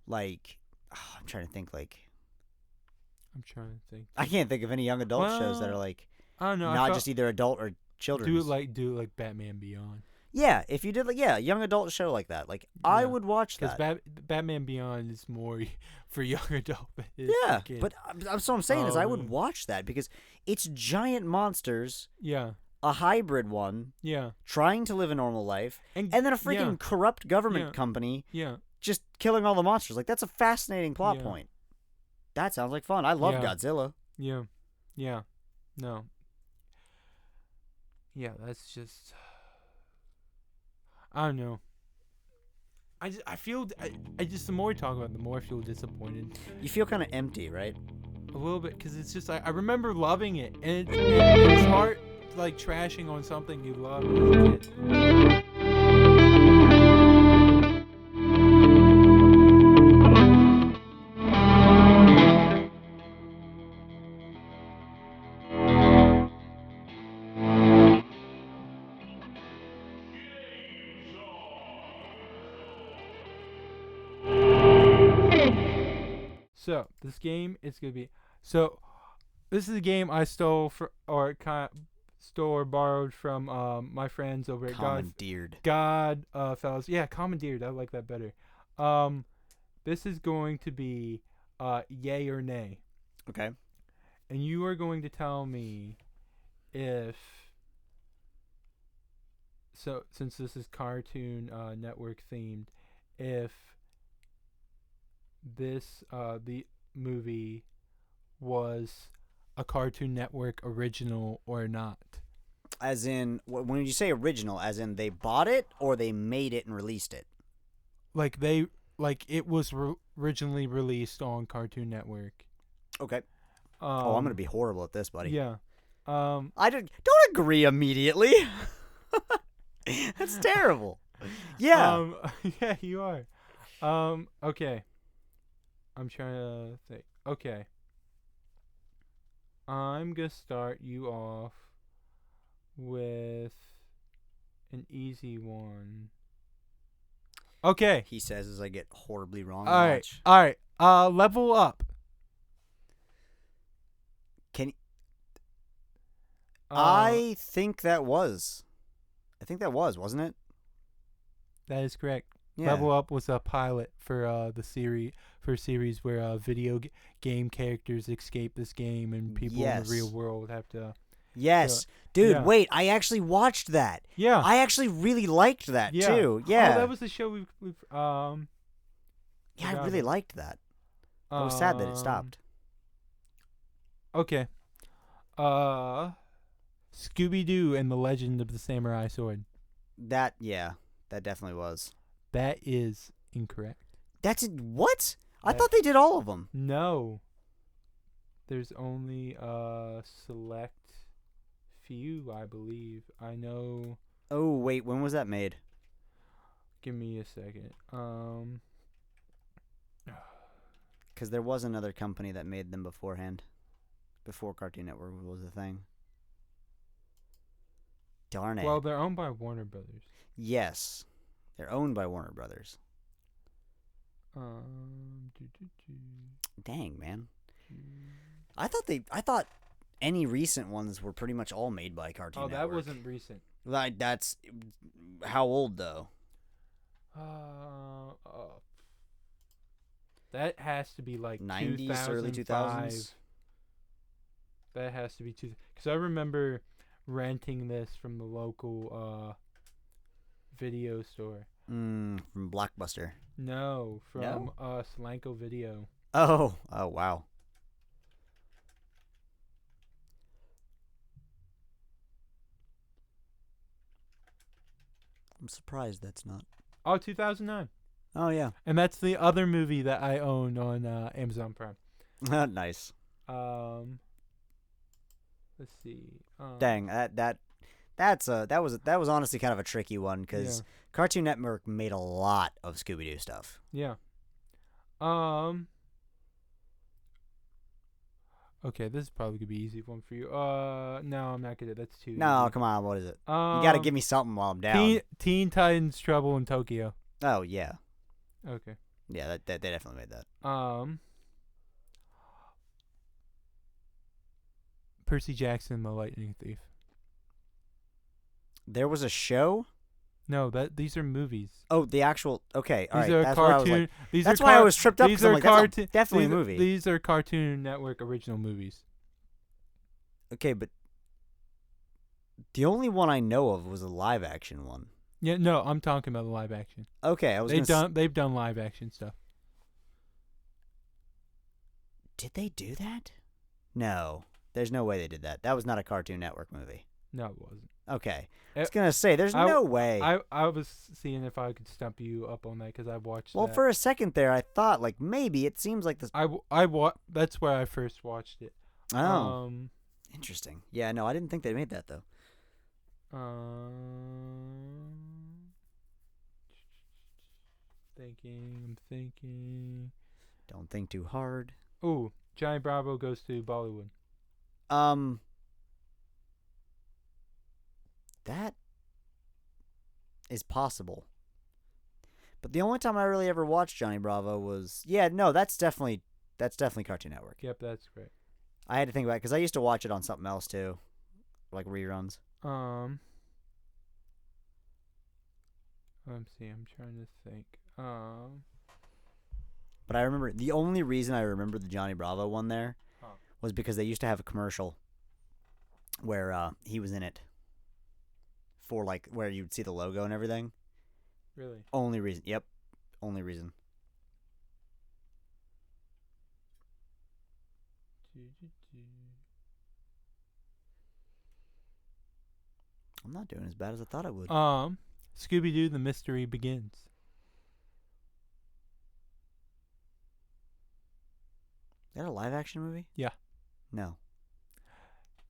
Like, I'm trying to think. Like, I'm trying to think. I can't think of any young adult shows that are Well, like I don't know. I not felt- just either adult or children's. do it like Batman Beyond. Yeah, if you did like a young adult show like that, like I Yeah. would watch Because that. Batman Beyond is more for young adult than it is Yeah, for kids. but that's what I'm saying is I would Um, watch that because it's giant monsters, yeah, a hybrid one, yeah, trying to live a normal life, and and then a freaking yeah, corrupt government Yeah. company yeah, just killing all the monsters. Like that's a fascinating plot Yeah. point. That sounds like fun. I love Yeah. Godzilla. yeah, yeah. No. Yeah, that's just. I don't know. I feel I just the more we talk about it, the more I feel disappointed. You feel kind of empty, right? A little bit, because it's just I remember loving it, and it's hard like trashing on something you love as a kid. So this game is gonna be this is a game I stole or borrowed from my friends over at Commandeered. Fellas. Yeah, commandeered. I like that better. This is going to be yay or nay, Okay. and you are going to tell me if since this is Cartoon Network themed, if this movie was a Cartoon Network original or not. As in, when you say original, as in they bought it or they made it and released it? Like it was originally released on Cartoon Network. Okay. I'm going to be horrible at this, buddy. Yeah. I don't agree immediately. That's terrible. Yeah. Yeah, you are. Okay. I'm trying to think. Okay. I'm going to start you off with an easy one. Okay. He says as I get horribly wrong. All right. Level Up. I think that was, wasn't it? That is correct. Yeah. Level Up was a pilot for a series where video game characters escape this game and people in the real world have to. Yes, dude. Wait, I actually watched that. Yeah, I actually really liked that too. Yeah, that was the show we've Yeah, I really liked that. I was sad that it stopped. Okay. Scooby-Doo and the Legend of the Samurai Sword. That definitely was. That is incorrect. That's what? I thought they did all of them. No. There's only a select few, I believe. I know. Oh, wait, when was that made? Give me a second. Because there was another company that made them beforehand. Before Cartoon Network was a thing. Darn it. Well, they're owned by Warner Brothers. Yes. They're owned by Warner Brothers. Dang, man. I thought any recent ones were pretty much all made by Cartoon Network. Oh, that wasn't recent. Like, that's how old though? That has to be like 90s, early 2000s. That has to be because I remember renting this from the local video store. From Blockbuster. No, from Solanco Video. Oh, wow. I'm surprised that's not. Oh, 2009. Oh, yeah. And that's the other movie that I own on Amazon Prime. Nice. Let's see. Dang, that was honestly kind of a tricky one because Cartoon Network made a lot of Scooby-Doo stuff. Yeah. Okay, this is probably gonna be an easy one for you. No, I'm not gonna. That's too. No, easy. come on, what is it? You gotta give me something while I'm down. Teen Titans Trouble in Tokyo. Oh yeah. Okay. Yeah, they definitely made that. Percy Jackson, the Lightning Thief. There was a show? No, these are movies. Oh, the actual. Okay, all right. These are that's cartoon. That's why I was tripped up. These are like, cartoon. Definitely a movie. These are Cartoon Network original movies. Okay, but the only one I know of was a live action one. Yeah, no, I'm talking about the live action. Okay, They've done live action stuff. Did they do that? No, there's no way they did that. That was not a Cartoon Network movie. No, it wasn't. Okay, I was gonna say there's no way. I was seeing if I could stump you up on that because I watched. Well, for a second there, I thought like maybe it seems like this. That's where I first watched it. Oh, interesting. Yeah, no, I didn't think they made that though. I'm thinking. Don't think too hard. Ooh, Johnny Bravo goes to Bollywood. That is possible. But the only time I really ever watched Johnny Bravo was that's definitely Cartoon Network. Yep, that's great. I had to think about it because I used to watch it on something else too, like reruns. Let's see. I'm trying to think. But I remember the only reason I remember the Johnny Bravo one there was because they used to have a commercial where he was in it for like where you'd see the logo and everything. Really? Only reason. Yep. Only reason. I'm not doing as bad as I thought I would. Scooby-Doo: The Mystery Begins. Is that a live action movie? Yeah. No.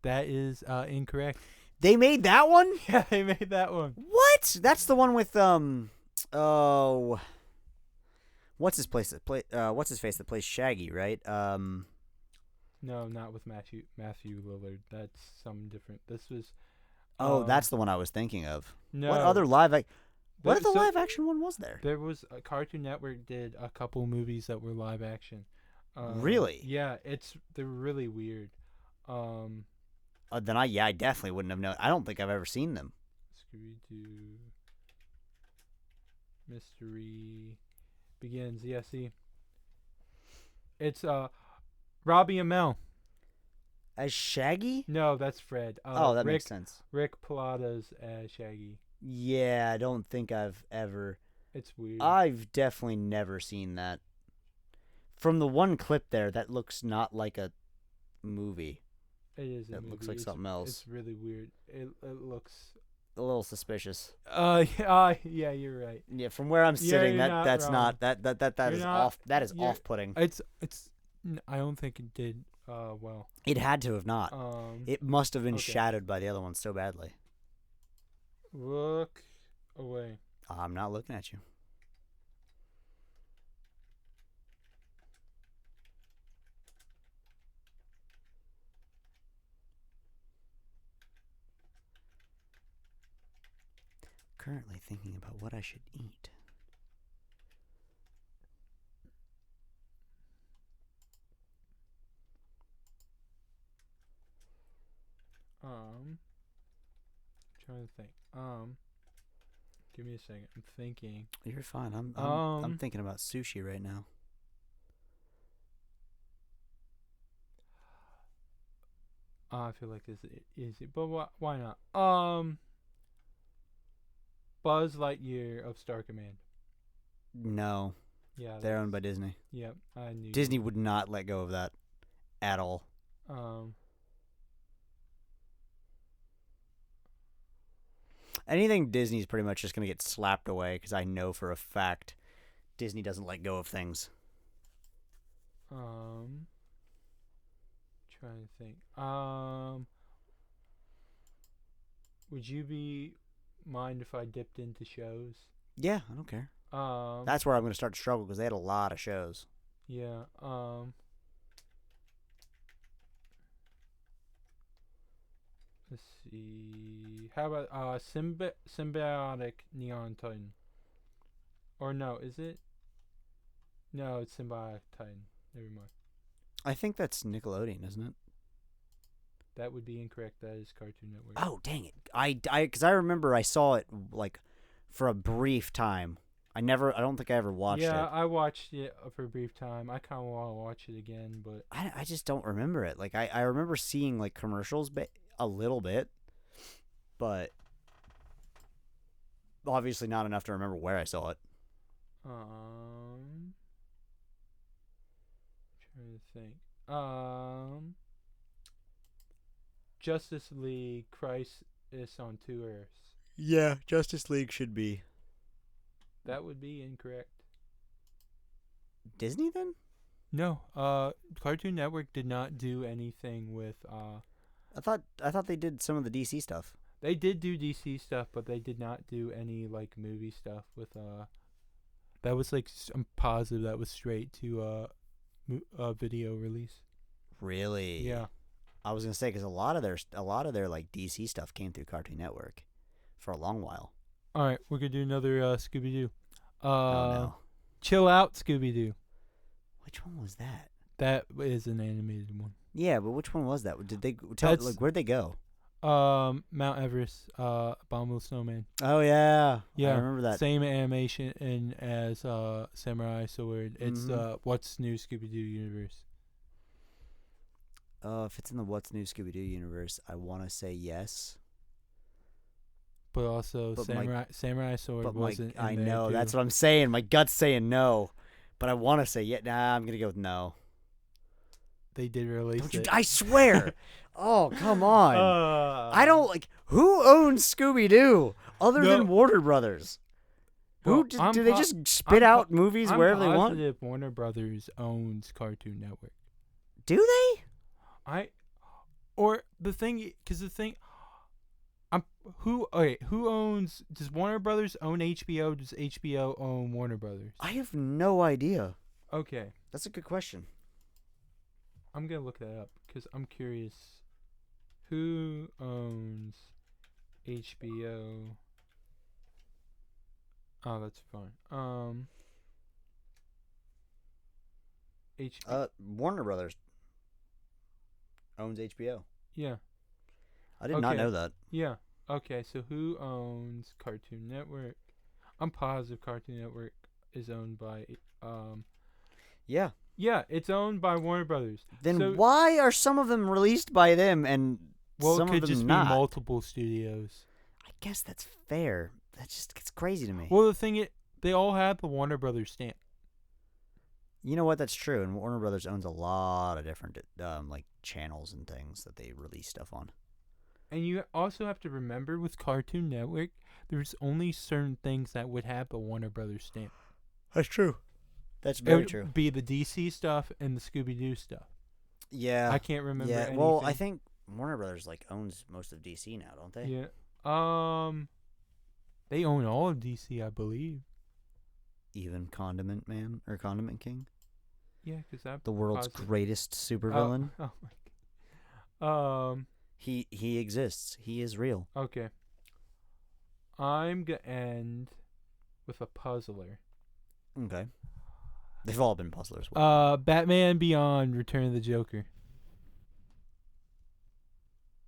That is incorrect. They made that one? Yeah, they made that one. What? That's the one with oh, what's his face that plays Shaggy, right? No, not with Matthew Lillard. That's something different. This was. That's the one I was thinking of. No. What other live? What other live action one was there? There was Cartoon Network did a couple movies that were live action. Really? Yeah, they're really weird. Then I definitely wouldn't have known. I don't think I've ever seen them. Scooby-Doo Mystery Begins. Yeah, see. It's Robbie Amell. As Shaggy? No, that's Fred. That makes sense. Rick Pilata's as Shaggy. Yeah, I don't think I've ever. It's weird. I've definitely never seen that. From the one clip there, that looks not like a movie. It is a movie. It looks like something else. It's really weird. It looks a little suspicious. Yeah, you're right. Yeah, from where I'm sitting, that's wrong. not that is off. That is off-putting. It's. I don't think it did well. It had to have not. It must have been shadowed by the other one so badly. Look away. I'm not looking at you. Currently thinking about what I should eat. Trying to think. Give me a second. I'm thinking. You're fine. I'm thinking about sushi right now. I feel like this is easy, but why not? Buzz Lightyear of Star Command. No. Yeah. They're owned by Disney. Yep, I knew. Disney would not let go of that at all. Anything Disney's pretty much just going to get slapped away because I know for a fact Disney doesn't let go of things. Trying to think. Would you mind if I dipped into shows? Yeah, I don't care. That's where I'm going to start to struggle because they had a lot of shows. Yeah. Let's see. How about Symbiotic Neon Titan? Or no, is it? No, it's Symbiotic Titan. Never mind. I think that's Nickelodeon, isn't it? That would be incorrect. That is Cartoon Network. Oh, dang it. Because I remember I saw it like for a brief time. I don't think I ever watched it. Yeah, I watched it for a brief time. I kind of want to watch it again, but I just don't remember it. Like I remember seeing like commercials a little bit, but obviously not enough to remember where I saw it. Trying to think. Justice League Crisis on Two Earths. Yeah, Justice League should be. That would be incorrect. Disney then? No. Cartoon Network did not do anything with I thought they did some of the DC stuff. They did do DC stuff, but they did not do any like movie stuff with that was like I'm positive that was straight to video release. Really? Yeah. I was gonna say because a lot of their like DC stuff came through Cartoon Network for a long while. All right, we're gonna do another Scooby-Doo. No. Chill Out Scooby-Doo. Which one was that? That is an animated one. Yeah, but which one was that? Did they tell like where'd they go? Mount Everest, Abominable Snowman. Oh yeah, yeah. I remember that. Same animation as Samurai Sword. It's What's New Scooby-Doo universe. If it's in the What's New Scooby-Doo universe, I want to say yes. But also, Samurai Sword wasn't. I know that's what I'm saying. My gut's saying no, but I want to say yeah. Nah, I'm gonna go with no. they did release it. I swear. Oh, come on. I don't like. Who owns Scooby Doo other than Warner Brothers? Well, Do they just spit out movies wherever they want? I'm positive Warner Brothers owns Cartoon Network. Do they? Who owns? Does Warner Brothers own HBO? Does HBO own Warner Brothers? I have no idea. Okay, That's a good question. I'm gonna look that up because I'm curious. Who owns HBO? Oh, that's fine. Warner Brothers owns HBO. Yeah. I did not know that. Yeah. Okay, so who owns Cartoon Network? I'm positive Cartoon Network is owned by Yeah. Yeah, it's owned by Warner Brothers. Then why are some of them released by them and some it could of them just not? be multiple studios. I guess that's fair. That just gets crazy to me. Well, the thing is, they all have the Warner Brothers stamp. You know what? That's true. And Warner Brothers owns a lot of different like channels and things that they release stuff on. And you also have to remember with Cartoon Network, there's only certain things that would have the Warner Brothers stamp. That's true. That's very true. It would be the DC stuff and the Scooby-Doo stuff. Yeah. I can't remember anything. Well, I think Warner Brothers owns most of DC now, don't they? Yeah. They own all of DC, I believe. Even Condiment Man or Condiment King? Yeah, because that the world's greatest supervillain. Oh my god. He exists. He is real. Okay. I'm gonna end with a puzzler. Okay. They've all been puzzlers. Batman Beyond: Return of the Joker.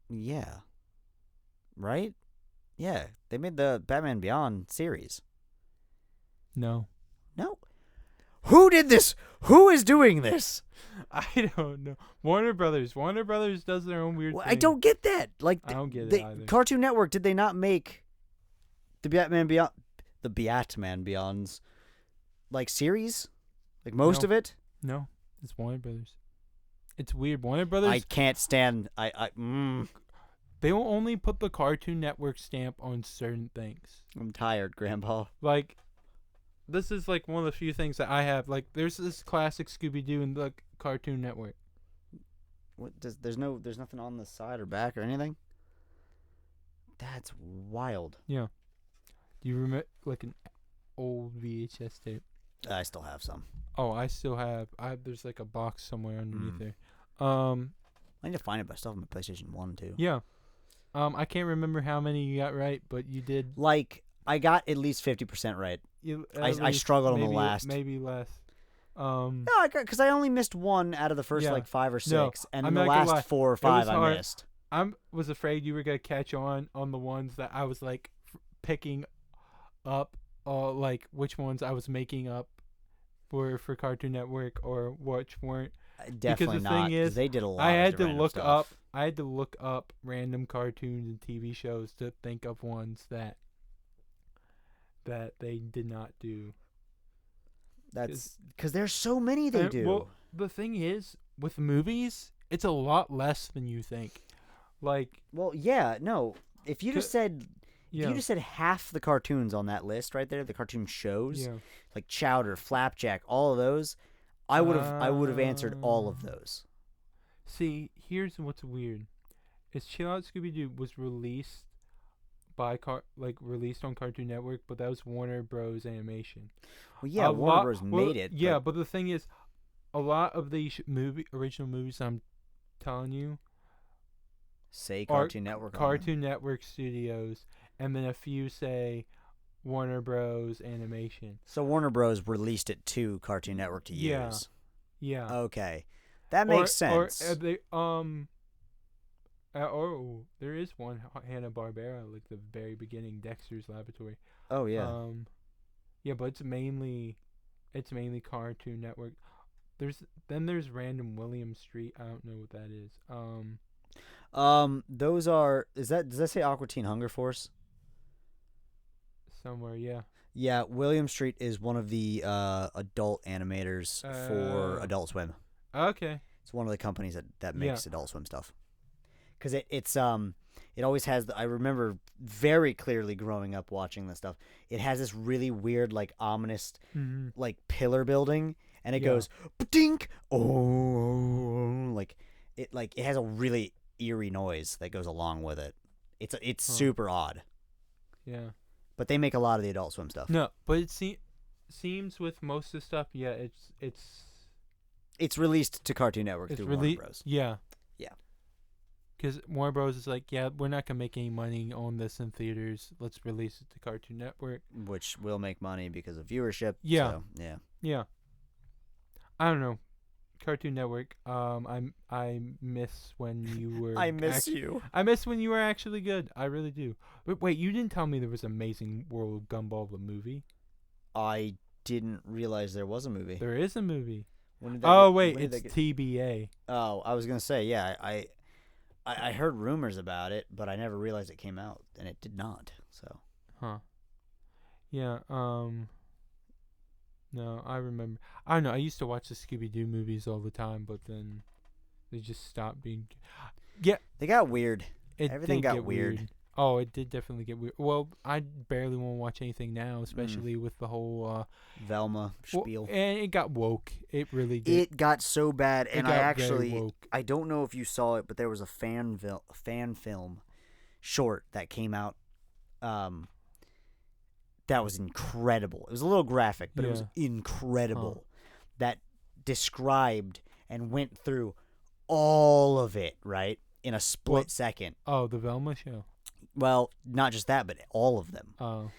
Yeah. Right? Yeah. They made the Batman Beyond series. No. Who did this? Who is doing this? I don't know. Warner Brothers. Warner Brothers does their own weird thing. I don't get that. I don't get it either. Cartoon Network, did they not make the Batman Beyond, the Batman Beyond's series? Most of it? No. It's Warner Brothers. It's weird. Warner Brothers. I can't stand. They will only put the Cartoon Network stamp on certain things. I'm tired, Grandpa. This is one of the few things that I have. There's this classic Scooby-Doo in the Cartoon Network. What there's nothing on the side or back or anything? That's wild. Yeah. Do you remember an old VHS tape? I still have some. Oh, I still have. There's a box somewhere underneath there. I need to find it, but I still have my PlayStation 1 too. Yeah. I can't remember how many you got right, but you did. I got at least 50% right. I struggled on the last. Maybe less. No, because I only missed one out of the first 5 or 6, and then the not last 4 or 5 I missed. I was afraid you were gonna catch on the ones that I was picking up, which ones I was making up for Cartoon Network or which weren't. Definitely because the not. thing is, they did a lot. I of had to look stuff. up. I had to look up random cartoons and TV shows to think of ones that they did not do. That's because there's so many they do. Well, the thing is, with movies, it's a lot less than you think. Well, yeah, no. If you just said, half the cartoons on that list right there, the cartoon shows, like Chowder, Flapjack, all of those, I would have answered all of those. See, here's what's weird: is Chill Out Scooby-Doo was released released on Cartoon Network, but that was Warner Bros. Animation. Well, yeah, Warner Bros. Made it. Yeah, but the thing is, a lot of these original movies I'm telling you say Cartoon Network. Cartoon Network Studios, and then a few say Warner Bros. Animation. So Warner Bros. Released it to Cartoon Network to use. Yeah. Okay, that makes sense. Or they there is one Hanna-Barbera, the very beginning, Dexter's Laboratory. Oh yeah. Yeah, but it's mainly Cartoon Network. There's Random William Street. I don't know what that is. Those are. Does that say Aqua Teen Hunger Force? Somewhere, yeah. Yeah, William Street is one of the adult animators for Adult Swim. Okay. It's one of the companies that makes Adult Swim stuff. Because it always has. I remember very clearly growing up watching this stuff. It has this really weird, like ominous, like pillar building, and it goes dink. Oh, like it has a really eerie noise that goes along with it. It's super odd. Yeah. But they make a lot of the Adult Swim stuff. No, but it seems with most of the stuff, it's released to Cartoon Network through Warner Bros. Yeah. Yeah. Because Warner Bros. Is like, yeah, we're not going to make any money on this in theaters. Let's release it to Cartoon Network. Which will make money because of viewership. Yeah. So, yeah. Yeah. I don't know. Cartoon Network. I miss when you were. I miss you. I miss when you were actually good. I really do. But wait, you didn't tell me there was Amazing World of Gumball the movie. I didn't realize there was a movie. There is a movie. Wait, it's TBA. Oh, I was gonna say, yeah, I heard rumors about it, but I never realized it came out, and it did not. So. Huh. Yeah. No, I remember. I don't know. I used to watch the Scooby-Doo movies all the time, but then they just stopped being. Yeah. They got weird. Everything got weird. Oh, it did definitely get weird. Well, I barely want to watch anything now, especially with the whole Velma spiel. And it got woke. It really did. It got so bad, and woke. I don't know if you saw it, but there was a fan film short that came out. That was incredible. It was a little graphic, but it was incredible. That described and went through all of it, right, in a split second. Oh, the Velma show. Well, not just that, but all of them. Oh,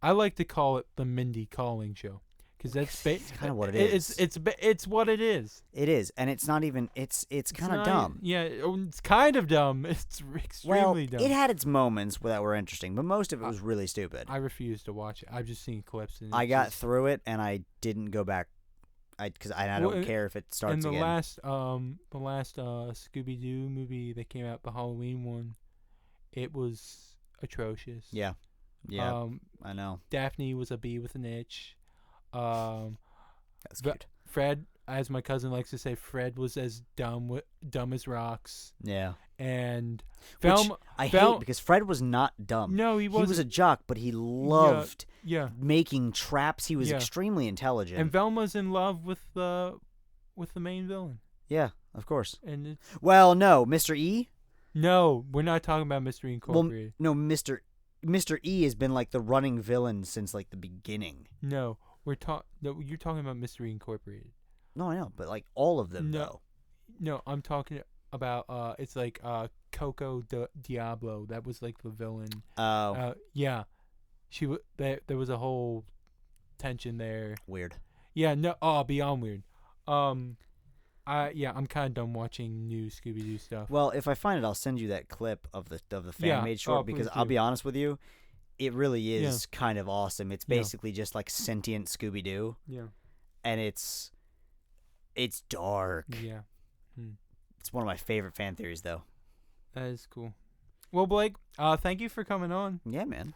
I like to call it the Mindy Calling show because that's kind of what it is. It's what it is. It is, and it's not even. It's kind of dumb. Yeah, it's kind of dumb. It's extremely dumb. It had its moments that were interesting, but most of it was really stupid. I refuse to watch it. I've just seen clips. And I got through it, and I didn't go back. Because I don't care if it starts again. And the last Scooby-Doo movie that came out, the Halloween one, it was atrocious. Yeah. I know. Daphne was a bee with an itch. That's cute. Fred, as my cousin likes to say, Fred was as dumb as rocks. Yeah. And Velma, I hate because Fred was not dumb. No, he wasn't. He was a jock, but he loved making traps. He was extremely intelligent. And Velma's in love with the main villain. Yeah, of course. And well, no, Mr. E? No, we're not talking about Mr. E Incorporated. Well, no, Mr. E has been like the running villain since like the beginning. No, you're talking about Mr. E Incorporated. No, I know, but like all of them though. No, I'm talking about it's like Coco Diablo. That was like the villain. Oh. Yeah. There was a whole tension there. Weird. Yeah, no, beyond weird. I'm kind of done watching new Scooby-Doo stuff. Well, if I find it, I'll send you that clip of the fan-made short because I'll be honest with you, it really is kind of awesome. It's basically just like sentient Scooby-Doo. Yeah. And it's dark. Yeah. It's one of my favorite fan theories, though. That is cool. Well, Blake, thank you for coming on. Yeah, man.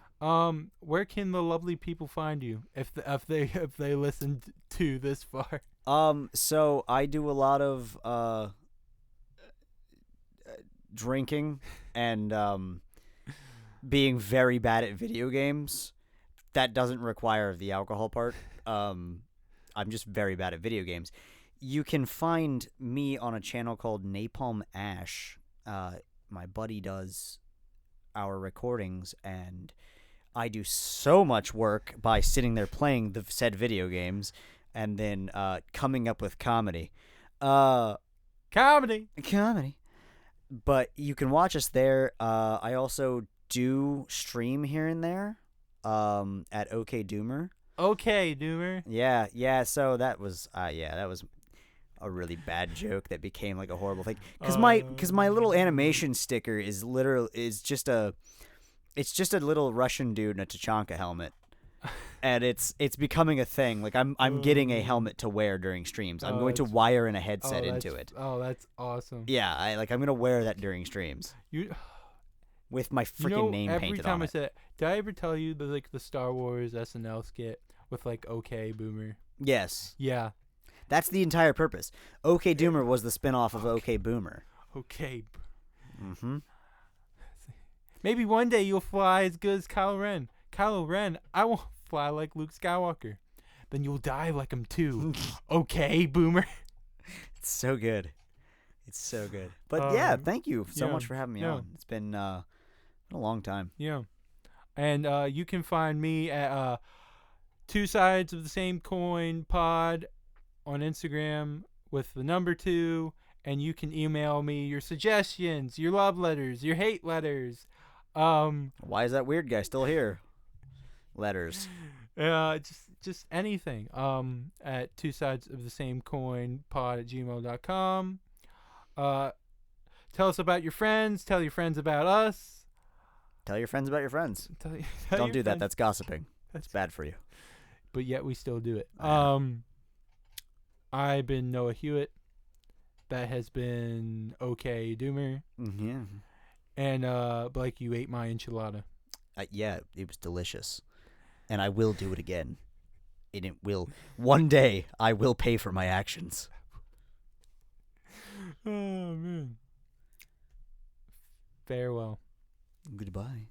Where can the lovely people find you if they listened to this far? So I do a lot of drinking and being very bad at video games. That doesn't require the alcohol part. I'm just very bad at video games. You can find me on a channel called Napalm Ash. My buddy does our recordings, and I do so much work by sitting there playing the said video games and then coming up with comedy. Comedy. But you can watch us there. I also do stream here and there at OK Doomer. Okay, Doomer. Yeah. So that was a really bad joke that became like a horrible thing. Because my little animation sticker is just a little Russian dude in a Tachanka helmet, and it's becoming a thing. Like I'm getting a helmet to wear during streams. I'm going to wire in a headset into it. Oh, that's awesome. Yeah, I'm gonna wear that during streams. With my freaking name painted on it. Every time I said it, did I ever tell you the Star Wars SNL skit with like OK Boomer? Yes. Yeah. That's the entire purpose. OK Doomer was the spinoff of OK Boomer. Okay. Mm-hmm. Maybe one day you'll fly as good as Kylo Ren. Kylo Ren, I won't fly like Luke Skywalker. Then you'll die like him too. Okay, Boomer. It's so good. It's so good. But yeah, thank you so much for having me on. It's been a long time. Yeah. And you can find me at Two Sides of the Same Coin Pod on Instagram with the number 2. And you can email me your suggestions, your love letters, your hate letters. Why is that weird guy still here? Letters. Just anything. At Two Sides of the Same Coin Pod at gmail.com. Tell us about your friends. Tell your friends about us. Tell your friends about your friends. Tell Don't do that. That's gossiping. That's bad for you. But yet we still do it. I've been Noah Hewitt. That has been OK Doomer. Yeah. And Blake, you ate my enchilada. Yeah, it was delicious. And I will do it again. And it will. One day, I will pay for my actions. Oh, man. Farewell. Goodbye.